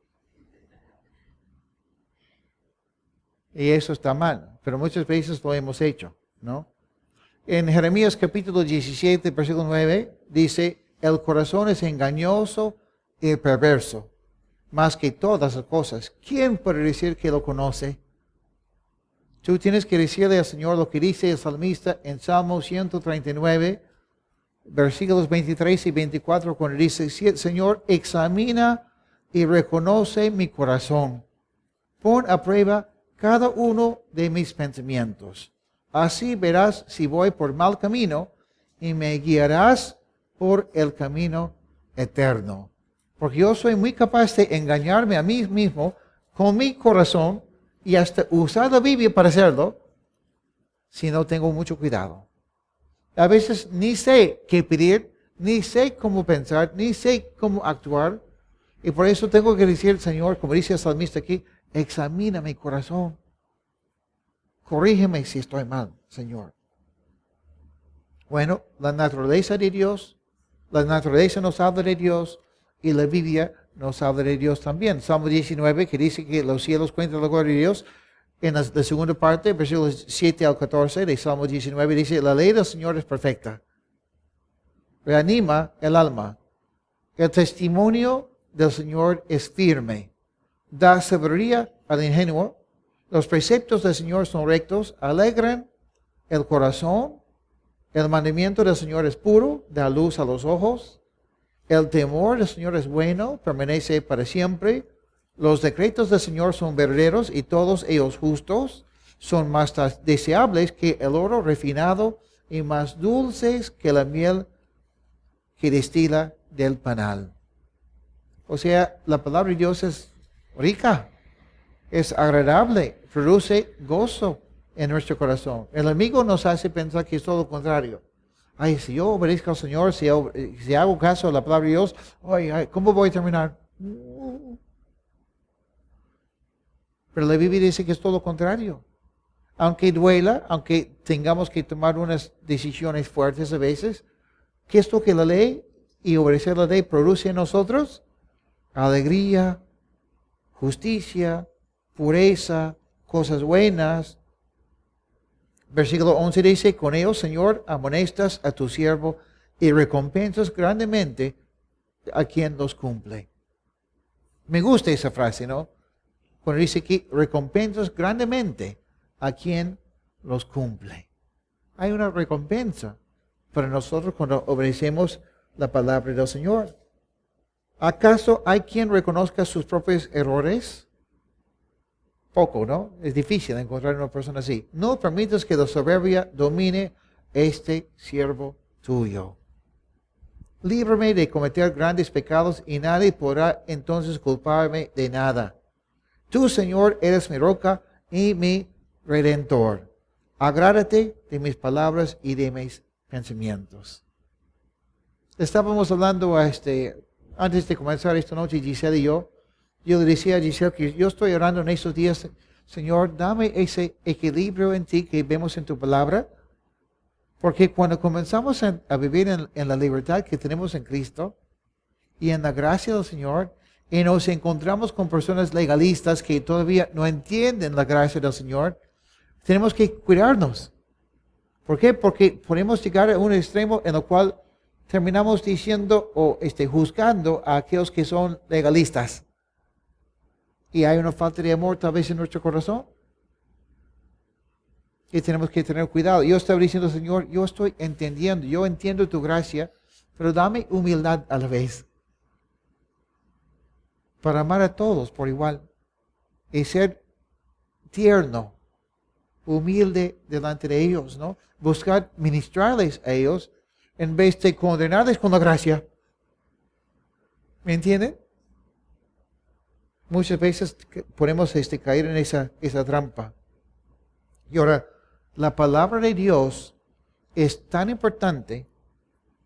Y eso está mal, pero muchas veces lo hemos hecho, ¿no? En Jeremías capítulo 17, versículo 9, dice, el corazón es engañoso y perverso, más que todas las cosas. ¿Quién puede decir que lo conoce? Tú tienes que decirle al Señor lo que dice el salmista en Salmo 139, versículos 23 y 24, cuando dice, Señor, examina y reconoce mi corazón. Pon a prueba cada uno de mis pensamientos. Así verás si voy por mal camino y me guiarás por el camino eterno. Porque yo soy muy capaz de engañarme a mí mismo con mi corazón y hasta usar la Biblia para hacerlo si no tengo mucho cuidado. A veces ni sé qué pedir, ni sé cómo pensar, ni sé cómo actuar. Y por eso tengo que decir, Señor, como dice el salmista aquí, examina mi corazón. Corrígeme si estoy mal, Señor. Bueno, la naturaleza de Dios, la naturaleza nos habla de Dios y la Biblia nos habla de Dios también. Salmo 19, que dice que los cielos cuentan la gloria de Dios. En la segunda parte, versículos 7 al 14 de Salmo 19, dice, la ley del Señor es perfecta. Reanima el alma. El testimonio del Señor es firme. Da sabiduría al ingenuo. Los preceptos del Señor son rectos, alegran el corazón. El mandamiento del Señor es puro, da luz a los ojos. El temor del Señor es bueno, permanece para siempre. Los decretos del Señor son verdaderos y todos ellos justos. Son más deseables que el oro refinado y más dulces que la miel que destila del panal. O sea, la palabra de Dios es rica, es agradable, produce gozo en nuestro corazón. El enemigo nos hace pensar que es todo lo contrario. Ay, si yo obedezco al Señor, si hago caso a la palabra de Dios, ay, ¿cómo voy a terminar? Pero la Biblia dice que es todo lo contrario. Aunque duela, aunque tengamos que tomar unas decisiones fuertes a veces, ¿qué es lo que la ley y obedecer la ley produce en nosotros? Alegría, justicia, pureza, cosas buenas. Versículo 11 dice, con ellos, Señor, amonestas a tu siervo y recompensas grandemente a quien los cumple. Me gusta esa frase, ¿no? Cuando dice que recompensas grandemente a quien los cumple. Hay una recompensa para nosotros cuando obedecemos la palabra del Señor. ¿Acaso hay quien reconozca sus propios errores? Poco, ¿no? Es difícil encontrar una persona así. No permitas que la soberbia domine este siervo tuyo. Líbrame de cometer grandes pecados y nadie podrá entonces culparme de nada. Tú, Señor, eres mi roca y mi Redentor. Agrádate de mis palabras y de mis pensamientos. Estábamos hablando antes de comenzar esta noche, Giselle y yo le decía a Giselle que yo estoy orando en estos días, Señor, dame ese equilibrio en ti que vemos en tu palabra, porque cuando comenzamos a vivir en la libertad que tenemos en Cristo y en la gracia del Señor, y nos encontramos con personas legalistas que todavía no entienden la gracia del Señor, tenemos que cuidarnos. ¿Por qué? Porque podemos llegar a un extremo en el cual terminamos diciendo o juzgando a aquellos que son legalistas. Y hay una falta de amor tal vez en nuestro corazón. Y tenemos que tener cuidado. Yo estaba diciendo, Señor, yo estoy entendiendo, yo entiendo tu gracia, pero dame humildad a la vez. Para amar a todos por igual. Y ser tierno, humilde delante de ellos, ¿no? Buscar ministrarles a ellos en vez de condenarles con la gracia. ¿Me entienden? Muchas veces podemos caer en esa trampa. Y ahora, la palabra de Dios es tan importante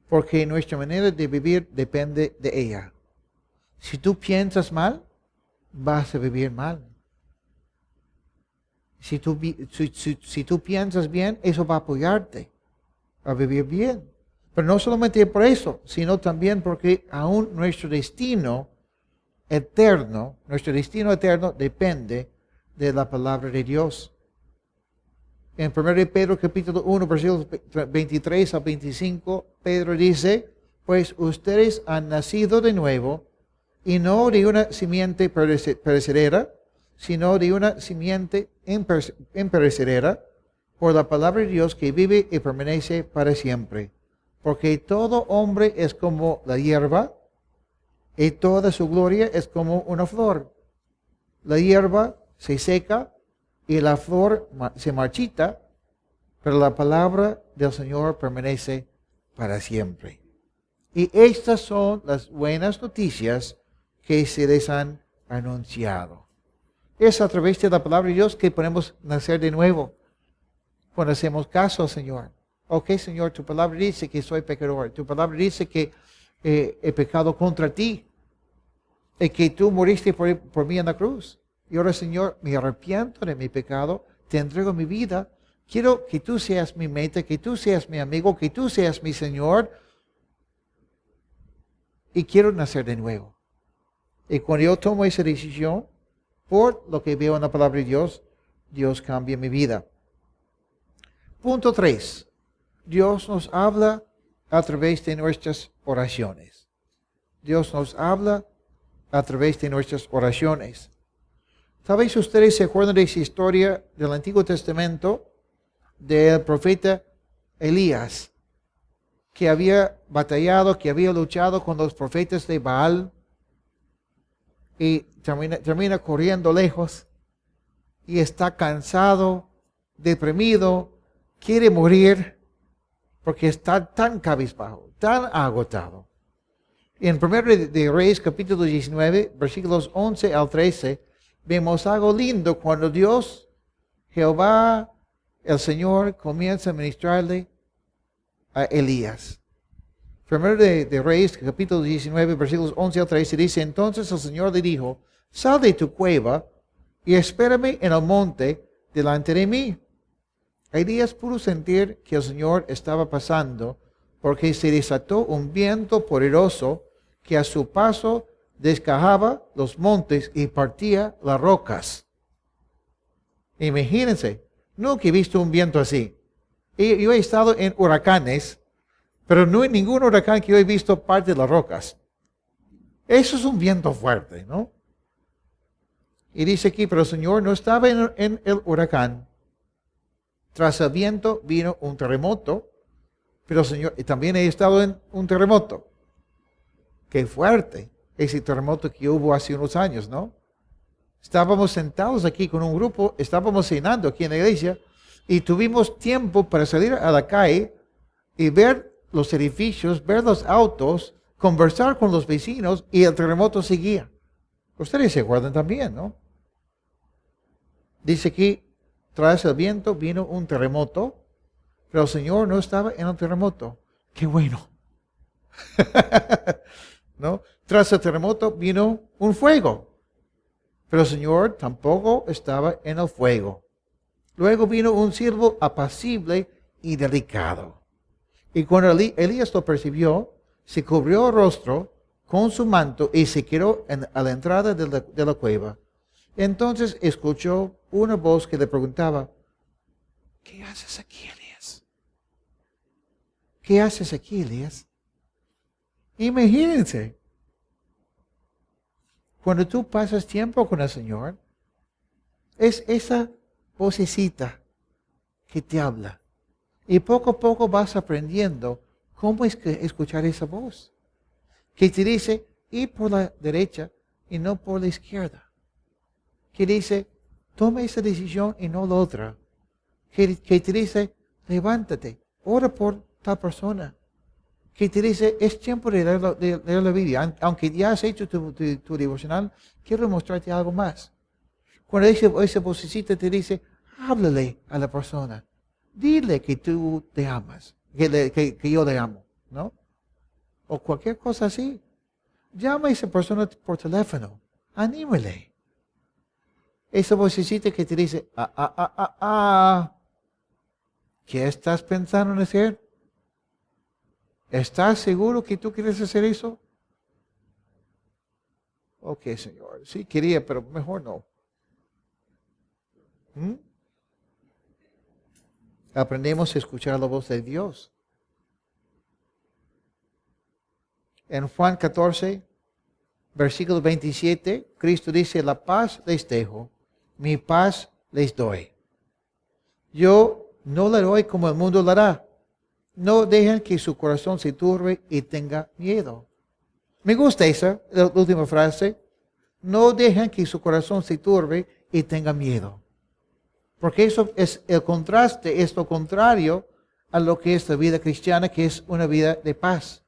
porque nuestra manera de vivir depende de ella. Si tú piensas mal, vas a vivir mal. Si tú piensas bien, eso va a apoyarte a vivir bien. Pero no solamente por eso, sino también porque aún nuestro destino eterno depende de la palabra de Dios. En 1 Pedro capítulo 1, versículos 23 a 25, Pedro dice, pues ustedes han nacido de nuevo, y no de una simiente perecedera, sino de una simiente imperecedera, por la palabra de Dios que vive y permanece para siempre. Porque todo hombre es como la hierba, y toda su gloria es como una flor. La hierba se seca y la flor se marchita, pero la palabra del Señor permanece para siempre. Y estas son las buenas noticias que se les han anunciado. Es a través de la palabra de Dios que podemos nacer de nuevo, cuando hacemos caso al Señor. Ok, Señor, tu palabra dice que soy pecador. Tu palabra dice que he pecado contra ti. Y que tú moriste por mí en la cruz. Y ahora, Señor, me arrepiento de mi pecado. Te entrego mi vida. Quiero que tú seas mi meta, que tú seas mi amigo, que tú seas mi Señor. Y quiero nacer de nuevo. Y cuando yo tomo esa decisión, por lo que veo en la palabra de Dios, Dios cambia mi vida. Punto 3. Dios nos habla a través de nuestras oraciones. Dios nos habla a través de nuestras oraciones. Tal vez ustedes se acuerdan de esa historia del Antiguo Testamento del profeta Elías, que había batallado, que había luchado con los profetas de Baal y termina corriendo lejos y está cansado, deprimido, quiere morir porque está tan cabizbajo, tan agotado. En 1 de Reyes, capítulo 19, versículos 11 al 13, vemos algo lindo cuando Dios, Jehová, el Señor, comienza a ministrarle a Elías. 1 de Reyes, capítulo 19, versículos 11 al 13, dice, entonces el Señor le dijo, sal de tu cueva y espérame en el monte delante de mí. Elías pudo sentir que el Señor estaba pasando porque se desató un viento poderoso que a su paso desgajaba los montes y partía las rocas. Imagínense, nunca he visto un viento así. Yo he estado en huracanes, pero no en ningún huracán que yo he visto parte de las rocas. Eso es un viento fuerte, ¿no? Y dice aquí, pero el Señor no estaba en el huracán. Tras el viento vino un terremoto, pero el Señor, y también he estado en un terremoto. Qué fuerte ese terremoto que hubo hace unos años, ¿no? Estábamos sentados aquí con un grupo, estábamos cenando aquí en la iglesia y tuvimos tiempo para salir a la calle y ver los edificios, ver los autos, conversar con los vecinos y el terremoto seguía. Ustedes se acuerdan también, ¿no? Dice aquí, tras el viento vino un terremoto, pero el Señor no estaba en el terremoto. ¡Qué bueno! ¿No? Tras el terremoto vino un fuego, pero el Señor tampoco estaba en el fuego. Luego vino un silbo apacible y delicado. Y cuando Elías lo percibió, se cubrió el rostro con su manto y se quedó a la entrada de la cueva. Entonces escuchó una voz que le preguntaba, ¿qué haces aquí, Elías? ¿Qué haces aquí, Elías? Imagínense, cuando tú pasas tiempo con el Señor, es esa vocecita que te habla. Y poco a poco vas aprendiendo cómo es que escuchar esa voz. Que te dice, ir por la derecha y no por la izquierda. Que dice, toma esa decisión y no la otra. Que te dice, levántate, ora por tal persona. Que te dice, es tiempo de leer la Biblia. Aunque ya has hecho tu devocional, quiero mostrarte algo más. Cuando esa vocecita te dice, háblale a la persona. Dile que tú te amas, que yo le amo, ¿no? O cualquier cosa así. Llama a esa persona por teléfono. Anímale. Esa vocecita que te dice, ¿qué estás pensando en hacer? ¿Estás seguro que tú quieres hacer eso? Ok, Señor, sí quería, pero mejor no. Aprendemos a escuchar la voz de Dios. En Juan 14, versículo 27, Cristo dice, la paz les dejo, mi paz les doy. Yo no la doy como el mundo la da. No dejen que su corazón se turbe y tenga miedo. Me gusta esa, la última frase. No dejen que su corazón se turbe y tenga miedo. Porque eso es el contraste, es lo contrario a lo que es la vida cristiana, que es una vida de paz.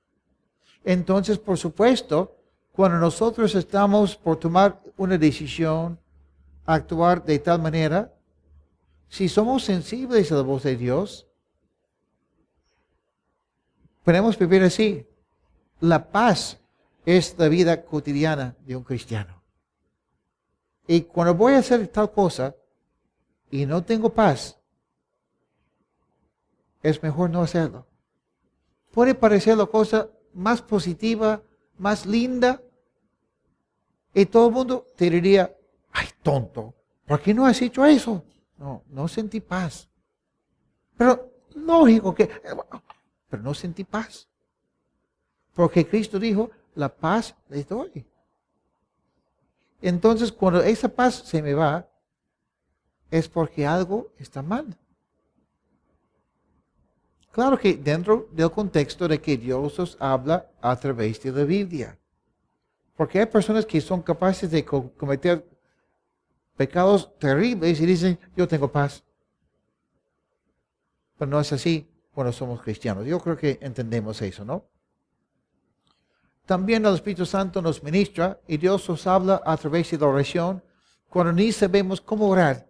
Entonces, por supuesto, cuando nosotros estamos por tomar una decisión, actuar de tal manera, si somos sensibles a la voz de Dios, podemos vivir así. La paz es la vida cotidiana de un cristiano. Y cuando voy a hacer tal cosa y no tengo paz, es mejor no hacerlo. Puede parecer la cosa más positiva, más linda, y todo el mundo te diría, ay, tonto, ¿por qué no has hecho eso? No sentí paz. Pero lógico pero no sentí paz. Porque Cristo dijo, la paz les doy. Entonces, cuando esa paz se me va, es porque algo está mal. Claro que dentro del contexto de que Dios os habla a través de la Biblia. Porque hay personas que son capaces de cometer pecados terribles y dicen, yo tengo paz. Pero no es así cuando somos cristianos. Yo creo que entendemos eso, ¿no? También el Espíritu Santo nos ministra y Dios nos habla a través de la oración cuando ni sabemos cómo orar.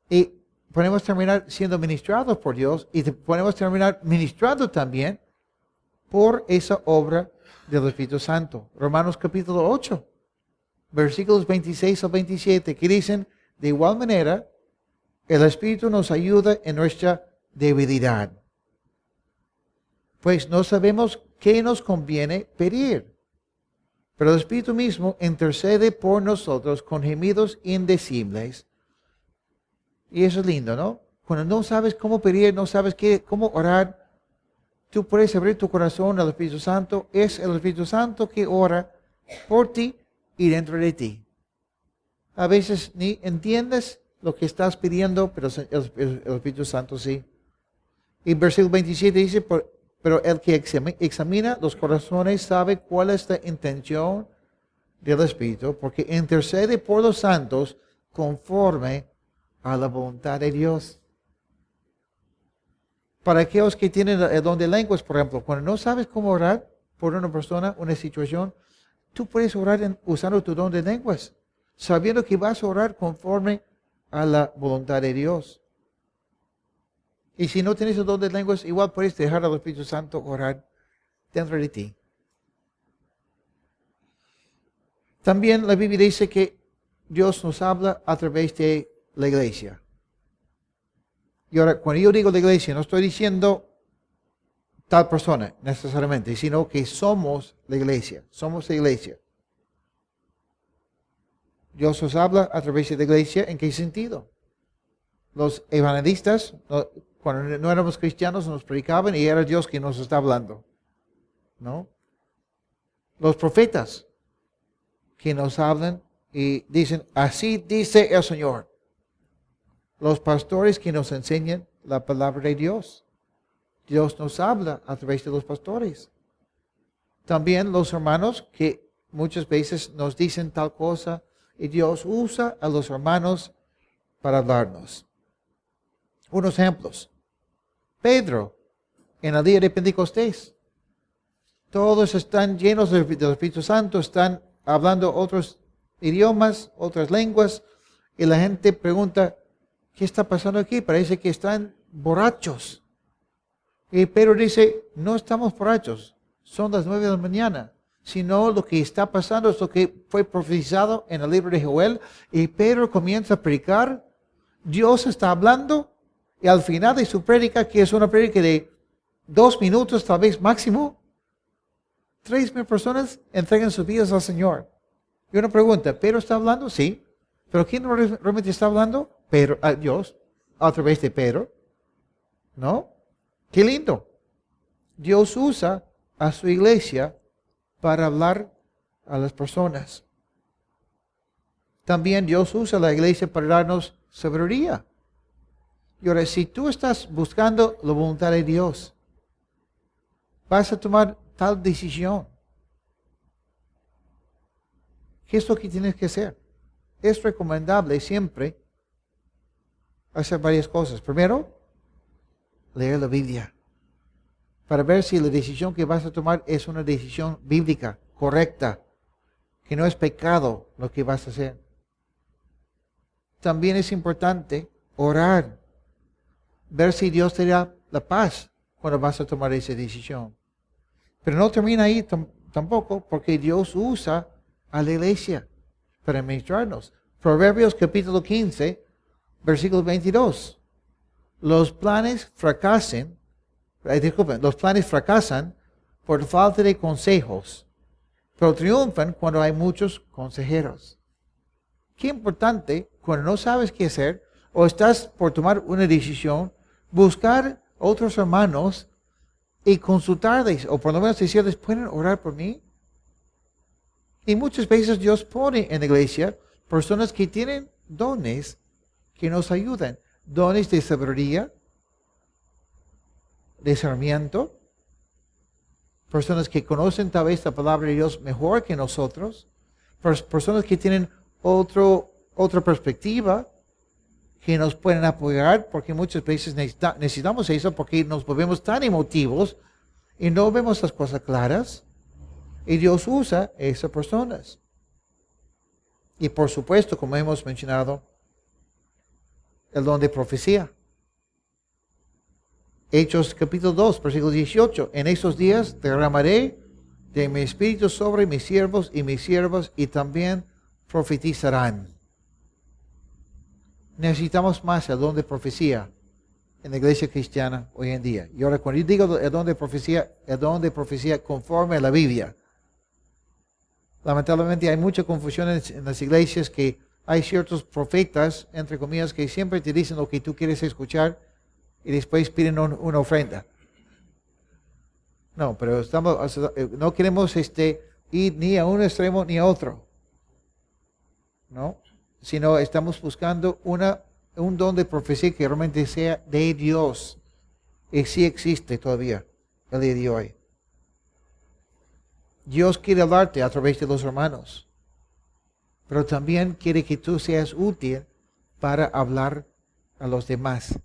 Y podemos terminar siendo ministrados por Dios y podemos terminar ministrados también por esa obra del Espíritu Santo. Romanos capítulo 8. versículos 26 al 27, que dicen, de igual manera, el Espíritu nos ayuda en nuestra debilidad, pues no sabemos qué nos conviene pedir. Pero el Espíritu mismo intercede por nosotros con gemidos indecibles. Y eso es lindo, ¿no? Cuando no sabes cómo pedir, no sabes cómo orar, tú puedes abrir tu corazón al Espíritu Santo. Es el Espíritu Santo que ora por ti y dentro de ti. A veces ni entiendes lo que estás pidiendo, pero el Espíritu Santo sí. Y versículo 27 dice, pero el que examina los corazones sabe cuál es la intención del Espíritu, porque intercede por los santos conforme a la voluntad de Dios. Para aquellos que tienen el don de lenguas, por ejemplo, cuando no sabes cómo orar por una persona, una situación, tú puedes orar usando tu don de lenguas, sabiendo que vas a orar conforme a la voluntad de Dios. Y si no tienes el don de lenguas, igual puedes dejar al Espíritu Santo orar dentro de ti. También la Biblia dice que Dios nos habla a través de la iglesia. Y ahora, cuando yo digo la iglesia, no estoy diciendo tal persona necesariamente, sino que somos la iglesia. Somos la iglesia. Dios nos habla a través de la iglesia. ¿En qué sentido? Los evangelistas, cuando no éramos cristianos, nos predicaban y era Dios quien nos está hablando, ¿no? Los profetas que nos hablan y dicen, así dice el Señor. Los pastores que nos enseñan la palabra de Dios. Dios nos habla a través de los pastores. También los hermanos que muchas veces nos dicen tal cosa y Dios usa a los hermanos para hablarnos. Unos ejemplos. Pedro, en el día de Pentecostés. Todos están llenos del Espíritu Santo, están hablando otros idiomas, otras lenguas, y la gente pregunta, ¿qué está pasando aquí? Parece que están borrachos. Y Pedro dice, no estamos borrachos, son las 9 de la mañana, sino lo que está pasando es lo que fue profetizado en el libro de Joel, y Pedro comienza a predicar, Dios está hablando, y al final de su prédica, que es una prédica de 2 minutos tal vez máximo, 3,000 personas entregan sus vidas al Señor. Y una pregunta, ¿Pedro está hablando? Sí. ¿Pero quién realmente está hablando? Pedro, Dios, a través de Pedro. ¿No? Qué lindo. Dios usa a su iglesia para hablar a las personas. También Dios usa a la iglesia para darnos sabiduría. Y ahora, si tú estás buscando la voluntad de Dios, vas a tomar tal decisión. ¿Qué es lo que tienes que hacer? Es recomendable siempre hacer varias cosas. Primero, leer la Biblia para ver si la decisión que vas a tomar es una decisión bíblica, correcta, que no es pecado lo que vas a hacer. También es importante orar, ver si Dios te da la paz cuando vas a tomar esa decisión. Pero no termina ahí tampoco, porque Dios usa a la iglesia para ministrarnos. Proverbios capítulo 15, versículo 22. Los planes fracasan por falta de consejos, pero triunfan cuando hay muchos consejeros. Qué importante, cuando no sabes qué hacer, o estás por tomar una decisión, buscar otros hermanos y consultarles, o por lo menos decirles, ¿pueden orar por mí? Y muchas veces Dios pone en la iglesia personas que tienen dones que nos ayudan. Dones de sabiduría, discernimiento, personas que conocen tal vez la palabra de Dios mejor que nosotros, personas que tienen otra perspectiva, que nos pueden apoyar, porque muchas veces necesitamos eso porque nos volvemos tan emotivos y no vemos las cosas claras. Y Dios usa a esas personas. Y por supuesto, como hemos mencionado, el don de profecía. Hechos capítulo 2, versículo 18. En esos días derramaré de mi espíritu sobre mis siervos y mis siervas, y también profetizarán. Necesitamos más el don de profecía en la iglesia cristiana hoy en día. Y ahora cuando yo digo el don de profecía conforme a la Biblia. Lamentablemente hay mucha confusión en las iglesias, que hay ciertos profetas, entre comillas, que siempre te dicen lo que tú quieres escuchar y después piden una ofrenda. No, pero no queremos ir ni a un extremo ni a otro. ¿No? Sino estamos buscando un don de profecía que realmente sea de Dios. Y sí existe todavía el día de hoy. Dios quiere hablarte a través de los hermanos, pero también quiere que tú seas útil para hablar a los demás.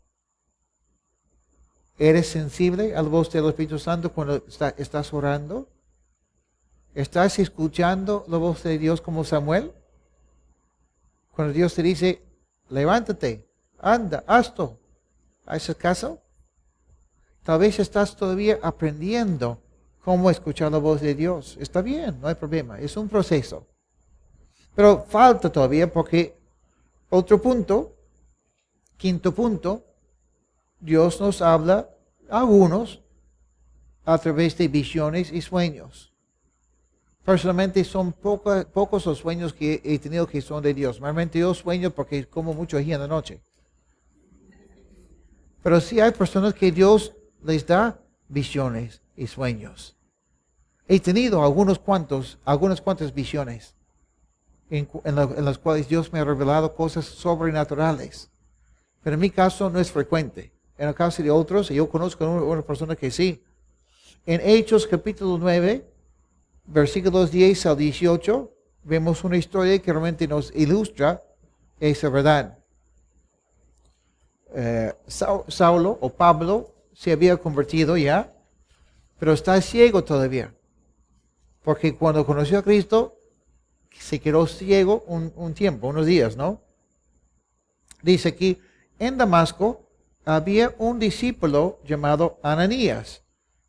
¿Eres sensible a la voz del Espíritu Santo cuando estás orando? ¿Estás escuchando la voz de Dios como Samuel? Cuando Dios te dice, levántate, anda, hazlo. ¿Haces caso? Tal vez estás todavía aprendiendo cómo escuchar la voz de Dios. Está bien, no hay problema, es un proceso. Pero falta todavía, porque otro punto, quinto punto, Dios nos habla a algunos a través de visiones y sueños. Personalmente son pocos los sueños que he tenido que son de Dios. Normalmente yo sueño porque como mucho aquí en la noche. Pero sí hay personas que Dios les da visiones y sueños. He tenido algunas cuantas visiones en las cuales Dios me ha revelado cosas sobrenaturales. Pero en mi caso no es frecuente. En el caso de otros, yo conozco a una persona que sí. En Hechos capítulo 9, versículos 10 al 18, vemos una historia que realmente nos ilustra esa verdad. Saulo o Pablo se había convertido ya, pero está ciego todavía. Porque cuando conoció a Cristo, se quedó ciego un tiempo, unos días, ¿no? Dice aquí, en Damasco había un discípulo llamado Ananías,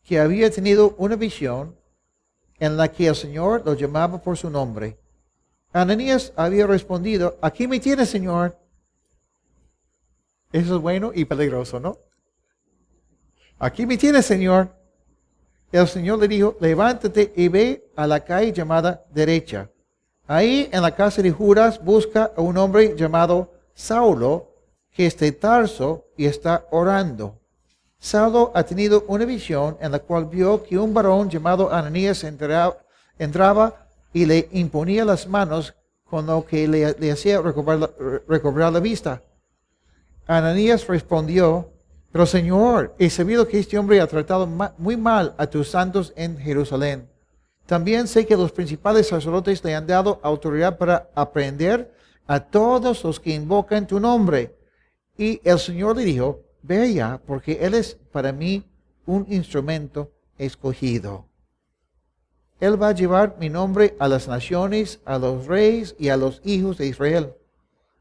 que había tenido una visión en la que el Señor lo llamaba por su nombre. Ananías había respondido, aquí me tienes, Señor. Eso es bueno y peligroso, ¿no? Aquí me tienes, Señor. El Señor le dijo, levántate y ve a la calle llamada Derecha. Ahí en la casa de Judas busca a un hombre llamado Saulo, que es de Tarso y está orando. Saulo ha tenido una visión en la cual vio que un varón llamado Ananías entraba y le imponía las manos, con lo que le hacía recobrar la vista. Ananías respondió, pero Señor, he sabido que este hombre ha tratado muy mal a tus santos en Jerusalén. También sé que los principales sacerdotes le han dado autoridad para aprehender a todos los que invocan tu nombre. Y el Señor le dijo, ve allá, porque él es para mí un instrumento escogido. Él va a llevar mi nombre a las naciones, a los reyes y a los hijos de Israel.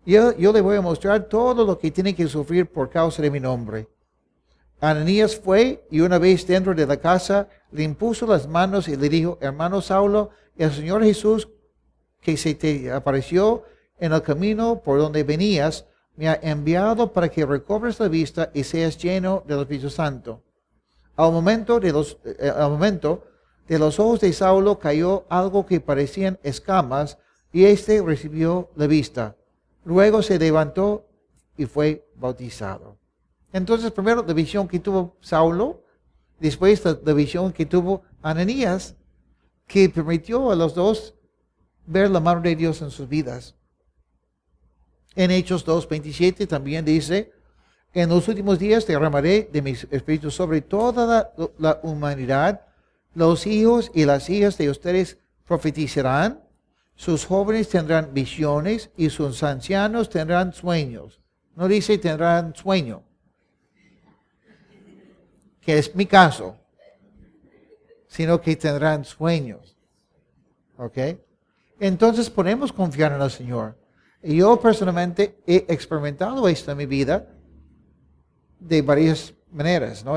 Yo le voy a mostrar todo lo que tiene que sufrir por causa de mi nombre. Ananías fue y una vez dentro de la casa le impuso las manos y le dijo, hermano Saulo, el Señor Jesús que se te apareció en el camino por donde venías, me ha enviado para que recobres la vista y seas lleno del Espíritu Santo. Al momento de los ojos de Saulo cayó algo que parecían escamas y éste recibió la vista. Luego se levantó y fue bautizado. Entonces, primero la visión que tuvo Saulo, después la visión que tuvo Ananías, que permitió a los dos ver la mano de Dios en sus vidas. En Hechos 2:27 también dice, en los últimos días derramaré de mi espíritu sobre toda la humanidad. Los hijos y las hijas de ustedes profetizarán, sus jóvenes tendrán visiones y sus ancianos tendrán sueños. No dice tendrán sueño, que es mi caso, sino que tendrán sueños. ¿Ok? Entonces podemos confiar en el Señor. Y yo personalmente he experimentado esto en mi vida de varias maneras, ¿no?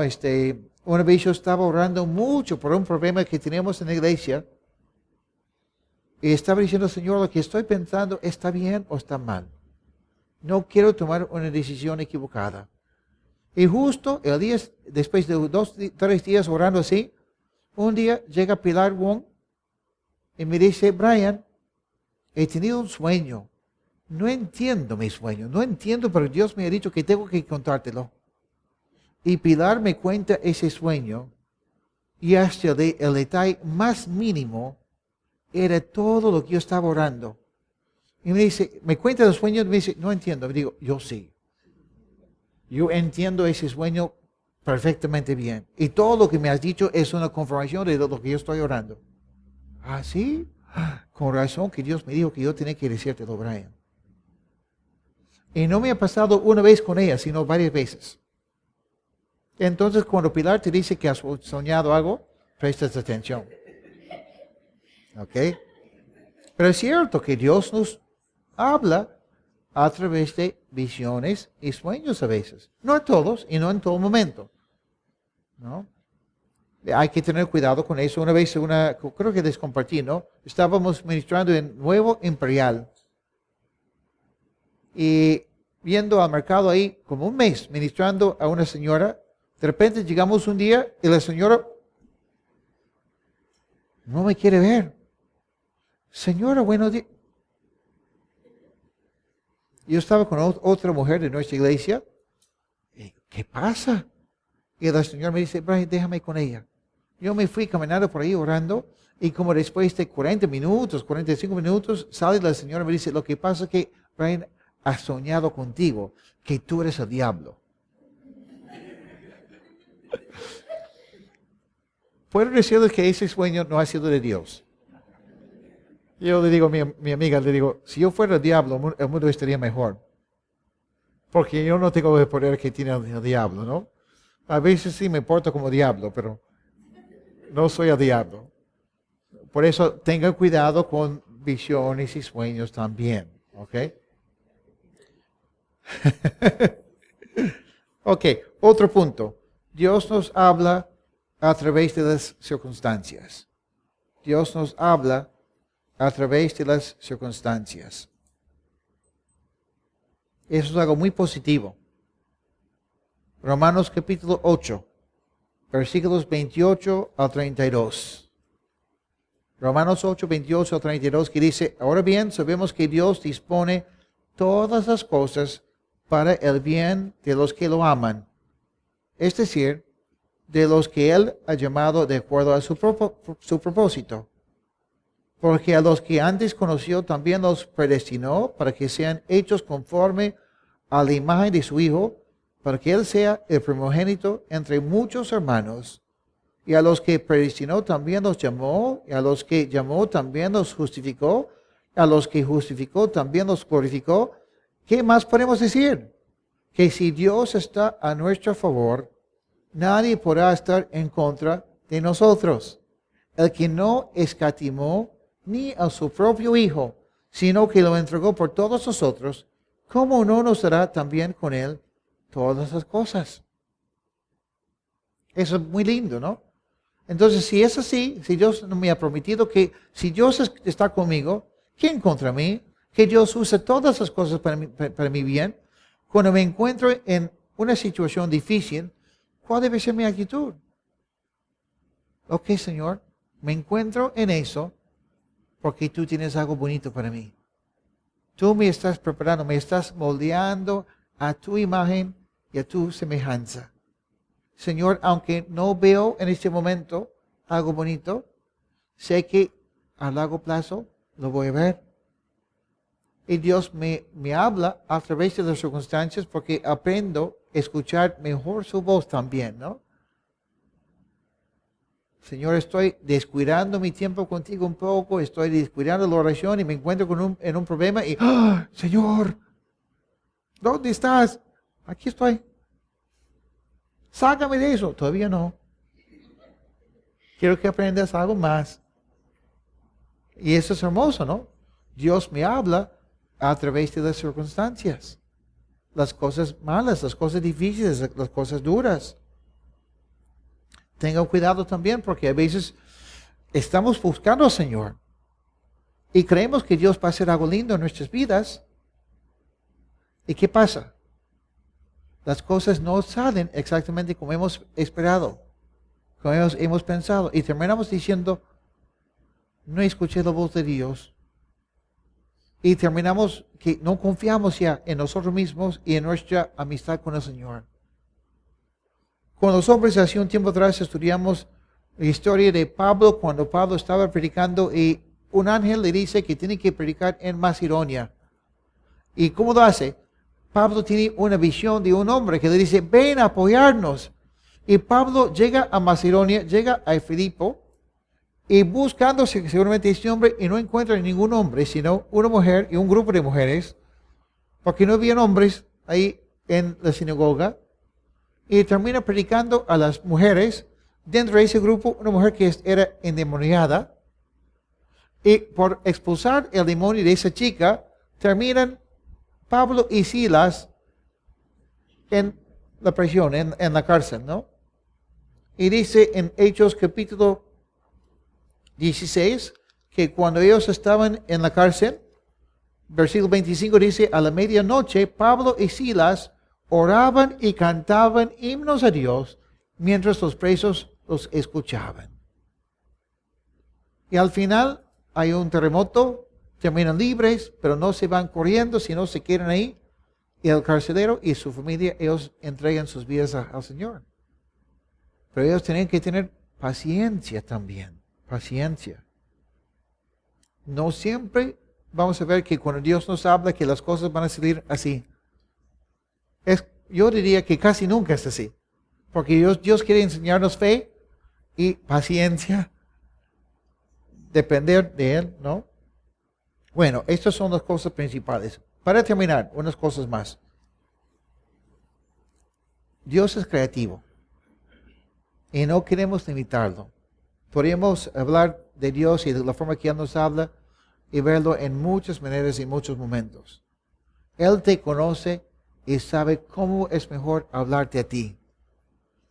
Una vez yo estaba orando mucho por un problema que tenemos en la iglesia. Y estaba diciendo, Señor, lo que estoy pensando está bien o está mal. No quiero tomar una decisión equivocada. Y justo el día, después de 3 días orando así, un día llega Pilar Wong y me dice, Brian, he tenido un sueño. No entiendo mi sueño, no entiendo, pero Dios me ha dicho que tengo que contártelo. Y Pilar me cuenta ese sueño y hasta el detalle más mínimo era todo lo que yo estaba orando. Y me dice, me cuenta el sueño y me dice, no entiendo. Me digo, yo sí. Yo entiendo ese sueño perfectamente bien. Y todo lo que me has dicho es una confirmación de lo que yo estoy orando. ¿Ah, sí? Con razón que Dios me dijo que yo tenía que decírtelo, Brian. Y no me ha pasado una vez con ella, sino varias veces. Entonces, cuando Pilar te dice que has soñado algo, prestas atención. ¿Ok? Pero es cierto que Dios nos habla a través de visiones y sueños a veces. No a todos y no en todo momento. ¿No? Hay que tener cuidado con eso. Una vez, creo que les compartí, ¿no? Estábamos ministrando en Nuevo Imperial. Y viendo al mercado ahí como un mes, ministrando a una señora. De repente llegamos un día y la señora no me quiere ver. Señora, buenos días. Yo estaba con otra mujer de nuestra iglesia. ¿Qué pasa? Y la señora me dice, Brian, déjame con ella. Yo me fui caminando por ahí orando y como después de 40 minutos, 45 minutos, sale la señora y me dice, lo que pasa es que Brian ha soñado contigo, que tú eres el diablo. Puedo decirles que ese sueño no ha sido de Dios. Yo le digo a mi amiga, le digo, si yo fuera el diablo, el mundo estaría mejor. Porque yo no tengo el poder que tiene el diablo, ¿no? A veces sí me porto como diablo, pero no soy el diablo. Por eso tengan cuidado con visiones y sueños también, ¿ok? Ok, otro punto. Dios nos habla a través de las circunstancias. Dios nos habla a través de las circunstancias. Eso es algo muy positivo. Romanos capítulo 8, versículos 28 al 32. Romanos 8, 28 al 32, que dice, ahora bien, sabemos que Dios dispone todas las cosas para el bien de los que lo aman. Es decir, de los que Él ha llamado de acuerdo a su propósito. Porque a los que antes conoció también los predestinó para que sean hechos conforme a la imagen de su Hijo, para que Él sea el primogénito entre muchos hermanos. Y a los que predestinó también los llamó, y a los que llamó también los justificó, a los que justificó también los glorificó. ¿Qué más podemos decir? Que si Dios está a nuestro favor, nadie podrá estar en contra de nosotros. El que no escatimó ni a su propio Hijo, sino que lo entregó por todos nosotros, ¿cómo no nos dará también con Él todas las cosas? Eso es muy lindo, ¿no? Entonces, si es así, si Dios me ha prometido que si Dios está conmigo, ¿quién contra mí? Que Dios use todas las cosas para mi bien. Cuando me encuentro en una situación difícil, ¿cuál debe ser mi actitud? Ok, Señor, me encuentro en eso porque tú tienes algo bonito para mí. Tú me estás preparando, me estás moldeando a tu imagen y a tu semejanza. Señor, aunque no veo en este momento algo bonito, sé que a largo plazo lo voy a ver. Y Dios me habla a través de las circunstancias porque aprendo a escuchar mejor su voz también, ¿no? Señor, estoy descuidando mi tiempo contigo un poco, estoy descuidando la oración y me encuentro en un problema y, ¡ah, Señor! ¿Dónde estás? Aquí estoy. Sácame de eso. Todavía no. Quiero que aprendas algo más. Y eso es hermoso, ¿no? Dios me habla a través de las circunstancias. Las cosas malas, las cosas difíciles, las cosas duras. Tengan cuidado también porque a veces estamos buscando al Señor. Y creemos que Dios va a hacer algo lindo en nuestras vidas. ¿Y qué pasa? Las cosas no salen exactamente como hemos esperado, como hemos pensado. Y terminamos diciendo, no escuché la voz de Dios. Y terminamos que no confiamos ya en nosotros mismos y en nuestra amistad con el Señor. Con los hombres hace un tiempo atrás estudiamos la historia de Pablo cuando Pablo estaba predicando y un ángel le dice que tiene que predicar en Macedonia. ¿Y cómo lo hace? Pablo tiene una visión de un hombre que le dice, ven a apoyarnos. Y Pablo llega a Macedonia, llega a Filipo, y buscando seguramente este hombre, y no encuentra ningún hombre, sino una mujer y un grupo de mujeres, porque no había hombres ahí en la sinagoga, y termina predicando a las mujeres. Dentro de ese grupo, una mujer que era endemoniada, y por expulsar el demonio de esa chica, terminan Pablo y Silas en la prisión, en la cárcel, ¿no? Y dice en Hechos capítulo 16, que cuando ellos estaban en la cárcel, versículo 25 dice, a la medianoche, Pablo y Silas oraban y cantaban himnos a Dios, mientras los presos los escuchaban. Y al final hay un terremoto, terminan libres, pero no se van corriendo, sino se quedan ahí. Y el carcelero y su familia, ellos entregan sus vidas al Señor. Pero ellos tienen que tener paciencia también, paciencia. No siempre vamos a ver que cuando Dios nos habla que las cosas van a salir así. Yo diría que casi nunca es así. Porque Dios quiere enseñarnos fe y paciencia, depender de Él, ¿no? Bueno, estas son las cosas principales. Para terminar, unas cosas más. Dios es creativo y no queremos limitarlo. Podríamos hablar de Dios y de la forma que Él nos habla y verlo en muchas maneras y muchos momentos. Él te conoce y sabe cómo es mejor hablarte a ti.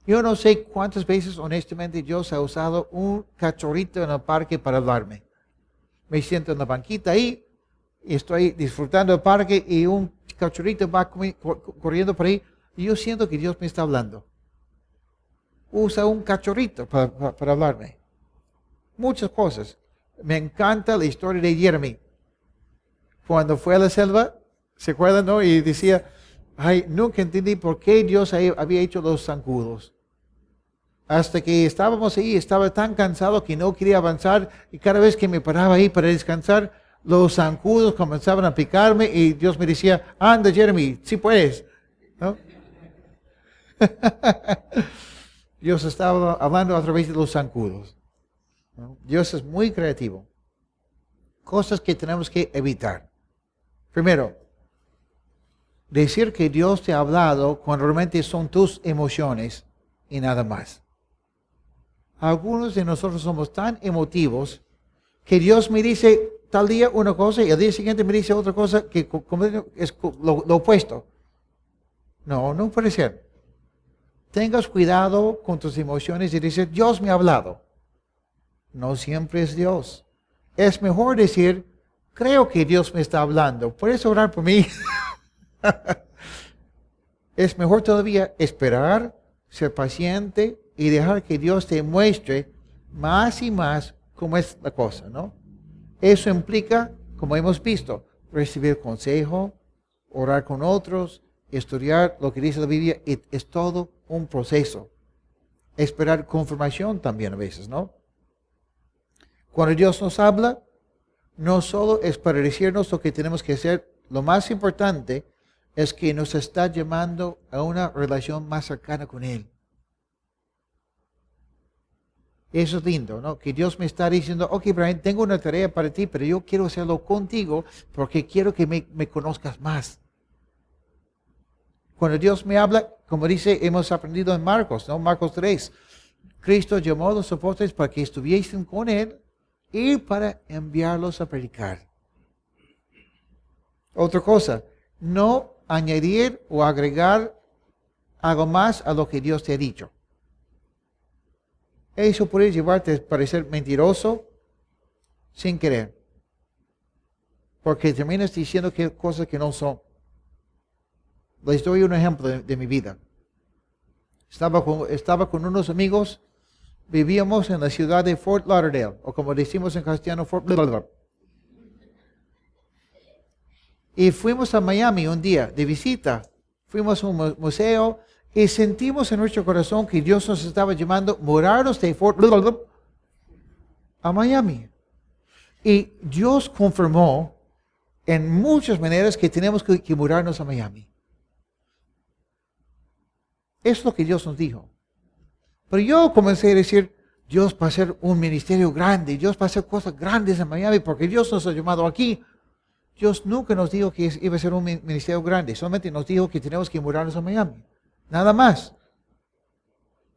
Yo no sé cuántas veces honestamente Dios ha usado un cachorrito en el parque para hablarme. Me siento en la banquita ahí y estoy disfrutando del parque y un cachorrito va corriendo por ahí y yo siento que Dios me está hablando. Usa un cachorrito para hablarme. Muchas cosas. Me encanta la historia de Jeremy. Cuando fue a la selva, ¿se acuerdan, no? Y decía, ay, nunca entendí por qué Dios había hecho los zancudos. Hasta que estábamos ahí, estaba tan cansado que no quería avanzar y cada vez que me paraba ahí para descansar, los zancudos comenzaban a picarme y Dios me decía, anda Jeremy, sí puedes, ¿no? Dios estaba hablando a través de los zancudos, ¿no? Dios es muy creativo. Cosas que tenemos que evitar. Primero, decir que Dios te ha hablado cuando realmente son tus emociones y nada más. Algunos de nosotros somos tan emotivos que Dios me dice tal día una cosa y al día siguiente me dice otra cosa que es lo opuesto. No, no puede ser. Tengas cuidado con tus emociones y decir, Dios me ha hablado. No siempre es Dios. Es mejor decir, creo que Dios me está hablando. ¿Puedes orar por mí? Es mejor todavía esperar, ser paciente y dejar que Dios te muestre más y más cómo es la cosa, ¿no? Eso implica, como hemos visto, recibir consejo, orar con otros, estudiar lo que dice la Biblia. Es todo un proceso. Esperar confirmación también a veces, ¿no? Cuando Dios nos habla, no solo es para decirnos lo que tenemos que hacer, lo más importante es que nos está llamando a una relación más cercana con Él. Eso es lindo, ¿no? Que Dios me está diciendo, ok, Brian, tengo una tarea para ti, pero yo quiero hacerlo contigo porque quiero que me conozcas más. Cuando Dios me habla, como dice, hemos aprendido en Marcos, ¿no? Marcos 3. Cristo llamó a los apóstoles para que estuviesen con Él y para enviarlos a predicar. Otra cosa, no añadir o agregar algo más a lo que Dios te ha dicho. Eso puede llevarte a parecer mentiroso sin querer. porque terminas diciendo cosas que no son. Les doy un ejemplo de mi vida. Estaba con unos amigos, vivíamos en la ciudad de Fort Lauderdale, o como decimos en castellano, Fort Lauderdale. Y fuimos a Miami un día de visita. Fuimos a un museo y sentimos en nuestro corazón que Dios nos estaba llamando a mudarnos de Fort Lauderdale a Miami. Y Dios confirmó en muchas maneras que tenemos que mudarnos a Miami. Es lo que Dios nos dijo. Pero yo comencé a decir, Dios va a hacer un ministerio grande, Dios va a hacer cosas grandes en Miami porque Dios nos ha llamado aquí. Dios nunca nos dijo que iba a ser un ministerio grande, solamente nos dijo que tenemos que mudarnos a Miami. Nada más.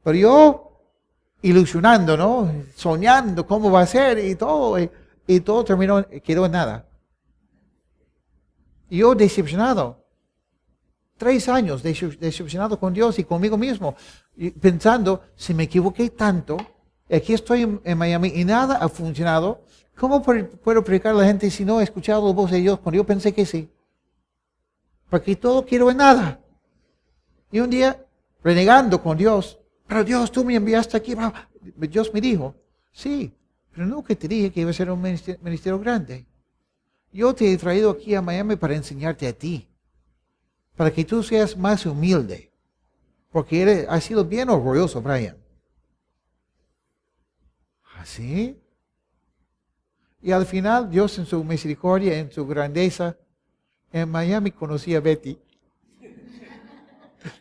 Pero yo, ilusionando, ¿no? Soñando cómo va a ser y todo quedó en nada. Y yo decepcionado. 3 años decepcionado con Dios y conmigo mismo, y pensando, si me equivoqué tanto, aquí estoy en Miami y nada ha funcionado, ¿cómo puedo predicar a la gente si no he escuchado la voz de Dios cuando yo pensé que sí? Porque todo quiero en nada. Y un día, renegando con Dios, pero Dios, tú me enviaste aquí. Dios me dijo, sí, pero nunca te dije que iba a ser un ministerio grande. Yo te he traído aquí a Miami para enseñarte a ti, para que tú seas más humilde, porque has sido bien orgulloso, Brian. ¿Así? Y al final, Dios en su misericordia, en su grandeza, en Miami conocí a Betty.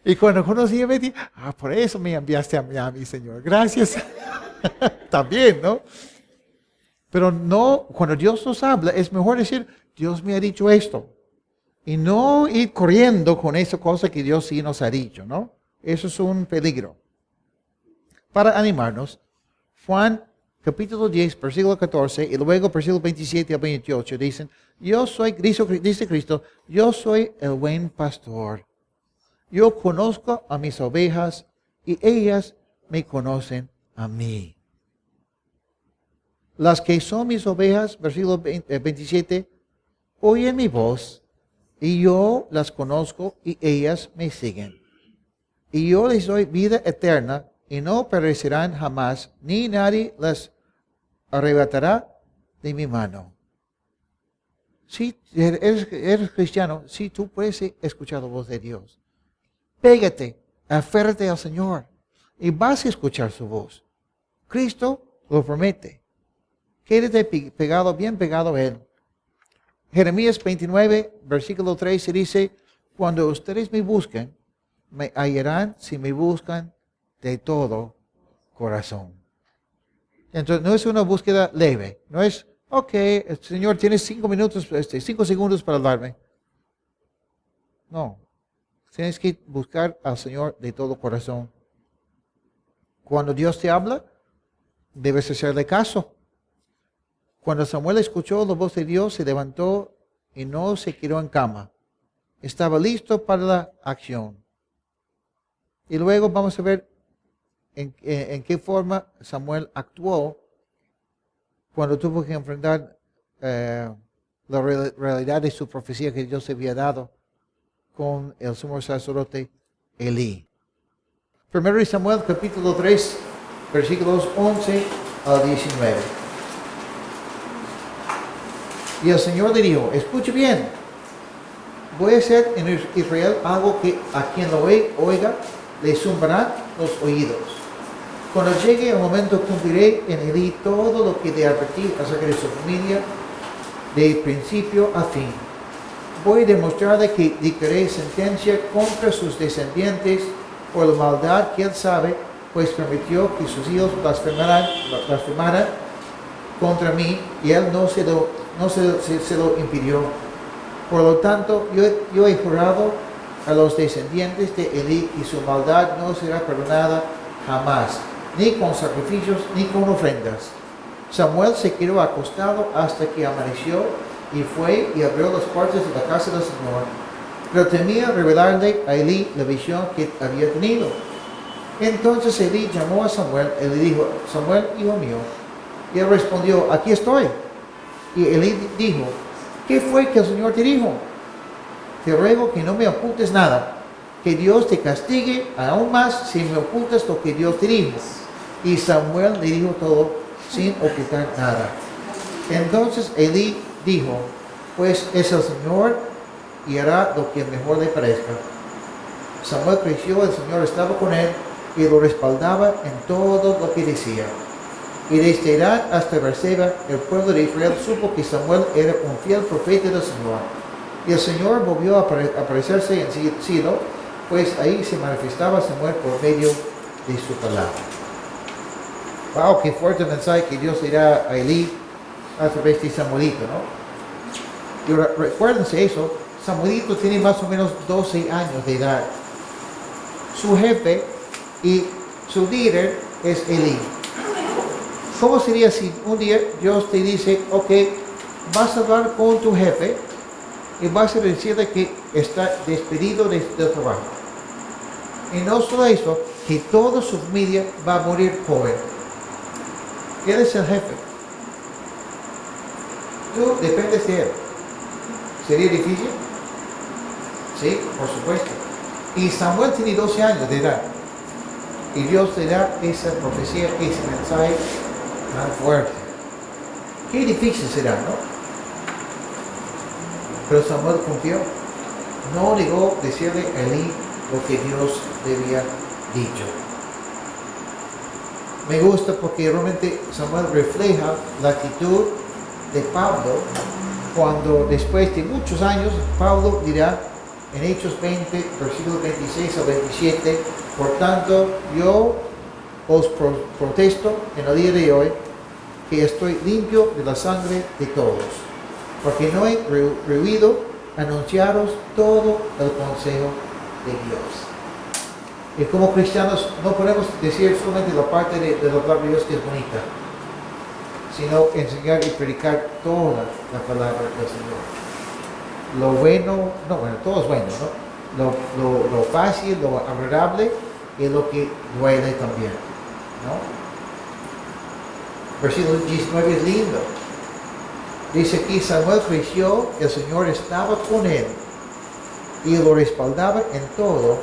Y cuando conocí a Betty, por eso me enviaste a Miami, Señor. Gracias. También, ¿no? Pero no, cuando Dios nos habla, es mejor decir, Dios me ha dicho esto. Y no ir corriendo con esa cosa que Dios sí nos ha dicho, ¿no? Eso es un peligro. Para animarnos, Juan capítulo 10, versículo 14, y luego versículo 27 a 28, dicen, dice Cristo, yo soy el buen pastor. Yo conozco a mis ovejas y ellas me conocen a mí. Las que son mis ovejas, versículo 27, oyen mi voz y yo las conozco y ellas me siguen. Y yo les doy vida eterna y no perecerán jamás, ni nadie las arrebatará de mi mano. Si eres cristiano, si tú puedes escuchar la voz de Dios, pégate, aférrate al Señor y vas a escuchar su voz. Cristo lo promete. Quédate pegado, bien pegado a Él. Jeremías 29, versículo 13 dice, cuando ustedes me busquen, me hallarán si me buscan de todo corazón. Entonces no es una búsqueda leve, no es, ok, Señor, tienes 5 minutos, 5 segundos para hablarme. No, tienes que buscar al Señor de todo corazón. Cuando Dios te habla, debes hacerle caso. Cuando Samuel escuchó la voz de Dios, se levantó y no se quedó en cama. Estaba listo para la acción. Y luego vamos a ver en qué forma Samuel actuó cuando tuvo que enfrentar la realidad de su profecía que Dios había dado con el sumo sacerdote Elí. Primero de Samuel capítulo 3, versículos 11 al 19. Y el Señor le dijo, escuche bien, voy a hacer en Israel algo que a quien lo oiga le zumbarán los oídos. Cuando llegue el momento cumpliré en Elí todo lo que le advertí acerca de su familia, de principio a fin. Voy a demostrarle que dictaré sentencia contra sus descendientes por la maldad que él sabe, pues permitió que sus hijos blasfemaran contra mí y él no se lo impidió. Por lo tanto, yo he jurado a los descendientes de Elí y su maldad no será perdonada jamás, ni con sacrificios ni con ofrendas. Samuel se quedó acostado hasta que amaneció y fue y abrió las puertas de la casa del Señor, pero temía revelarle a Elí la visión que había tenido. Entonces Elí llamó a Samuel y le dijo, Samuel, hijo mío. Y él respondió, aquí estoy. Y Elí dijo, ¿Qué fue que el Señor te dijo? Te ruego que no me ocultes nada, que Dios te castigue aún más si me ocultas lo que Dios te dijo. Y Samuel le dijo todo sin ocultar nada. Entonces Elí dijo, pues es el Señor y hará lo que mejor le parezca. Samuel creció, el Señor estaba con él y lo respaldaba en todo lo que decía. Y desde Irán hasta Berseba, el pueblo de Israel supo que Samuel era un fiel profeta del Señor. Y el Señor volvió a aparecerse en Silo, pues ahí se manifestaba Samuel por medio de su palabra. Wow, qué fuerte mensaje que Dios le da a Elí a través de Samuelito, ¿no? Y recuérdense eso, Samuelito tiene más o menos 12 años de edad. Su jefe y su líder es Elí. ¿Cómo sería si un día Dios te dice, ok, vas a hablar con tu jefe y vas a decirle que está despedido del trabajo? Y no solo eso, que toda su familia va a morir joven. Él es el jefe. Tú dependes de él. ¿Sería difícil? Sí, por supuesto. Y Samuel tiene 12 años de edad. Y Dios le da esa profecía, ese mensaje tan fuerte. Qué difícil será, ¿no? Pero Samuel confió. No negó decirle a Elí lo que Dios le había dicho. Me gusta porque realmente Samuel refleja la actitud de Pablo cuando después de muchos años Pablo dirá en Hechos 20, versículos 26 al 27, por tanto yo os protesto en el día de hoy que estoy limpio de la sangre de todos, porque no he rehuido anunciaros todo el consejo de Dios. Y como cristianos no podemos decir solamente la parte de la palabra de Dios que es bonita, sino enseñar y predicar toda la palabra del Señor. Lo bueno, todo es bueno, ¿no? Lo fácil, lo agradable y lo que duele también, ¿no? Versículo 19 es lindo. Dice aquí, Samuel creció, el Señor estaba con él y lo respaldaba en todo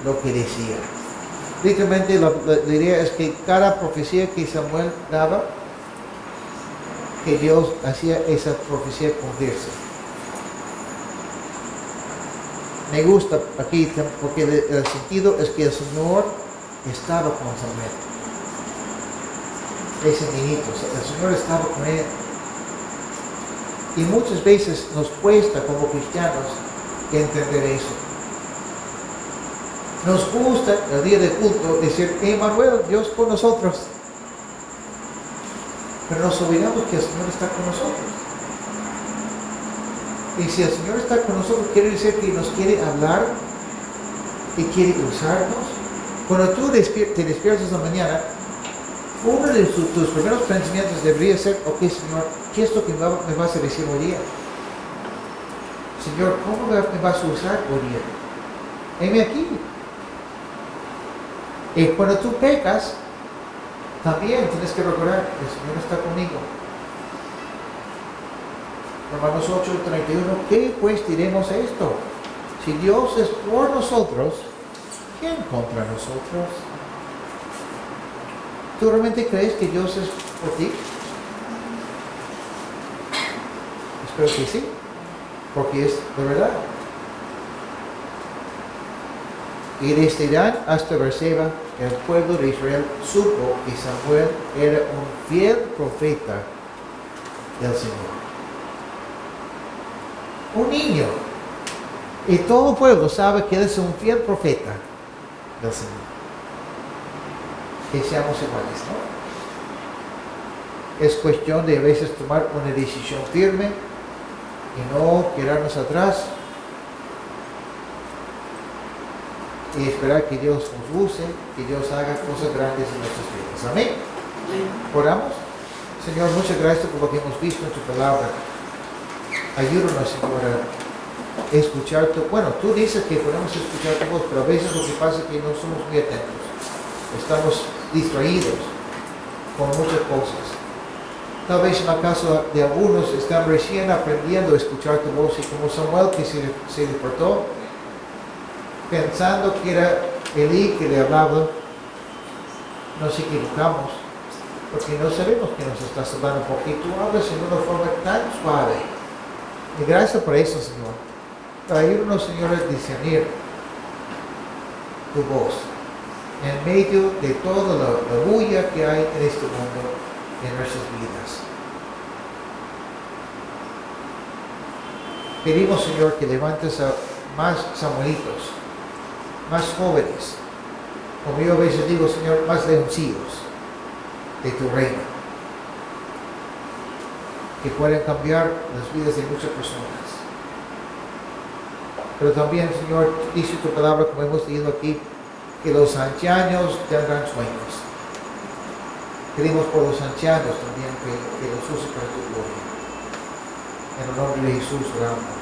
lo que decía. Literalmente la idea es que cada profecía que Samuel daba, que Dios hacía esa profecía cumplirse. Me gusta aquí porque el sentido es que el Señor estaba con Samuel. Ese niñito, el Señor estaba con él. Y muchas veces nos cuesta como cristianos entender eso. Nos gusta el día de culto decir, Emmanuel, Dios con nosotros. Pero nos olvidamos que el Señor está con nosotros. Y si el Señor está con nosotros, quiere decir que nos quiere hablar y quiere usarnos. Cuando tú te despiertas en la mañana, uno de tus primeros pensamientos debería ser, ok, Señor, ¿qué es lo que me vas a decir hoy día? Señor, ¿cómo me vas a usar hoy día? Heme aquí. Y cuando tú pecas, también tienes que recordar, el Señor está conmigo. Romanos 8:31, ¿qué pues diremos esto? Si Dios es por nosotros, ¿quién contra nosotros? ¿Tú realmente crees que Dios es por ti? Espero que sí, porque es de verdad. Y desde Irán hasta Berseba, el pueblo de Israel supo que Samuel era un fiel profeta del Señor. Un niño. Y todo el pueblo sabe que él es un fiel profeta del Señor. Que seamos iguales, ¿no? Es cuestión de a veces tomar una decisión firme y no quedarnos atrás y esperar que Dios nos use, que Dios haga cosas grandes en nuestras vidas. Amén. Oramos. Señor, muchas gracias por lo que hemos visto en tu palabra. Ayúdanos, Señor, a escuchar tu... Bueno, tú dices que podemos escuchar tu voz, pero a veces lo que pasa es que no somos muy atentos. Estamos distraídos con muchas cosas. Tal vez en la casa de algunos están recién aprendiendo a escuchar tu voz y como Samuel que se despertó pensando que era Elí que le hablaba, nos equivocamos porque no sabemos que nos estás hablando porque tú hablas en una forma tan suave. Y gracias por eso, Señor. Para ayudarnos, Señor, a discernir tu voz en medio de toda la bulla que hay en este mundo, en nuestras vidas. Pedimos, Señor, que levantes a más Samuelitos, más jóvenes, como yo a veces digo, Señor, más leoncillos de tu reino, que puedan cambiar las vidas de muchas personas. Pero también, Señor, dice tu palabra, como hemos leído aquí, que los ancianos tendrán sueños. Pedimos por los ancianos también que los uses para tu gloria. En el nombre de Jesús oramos.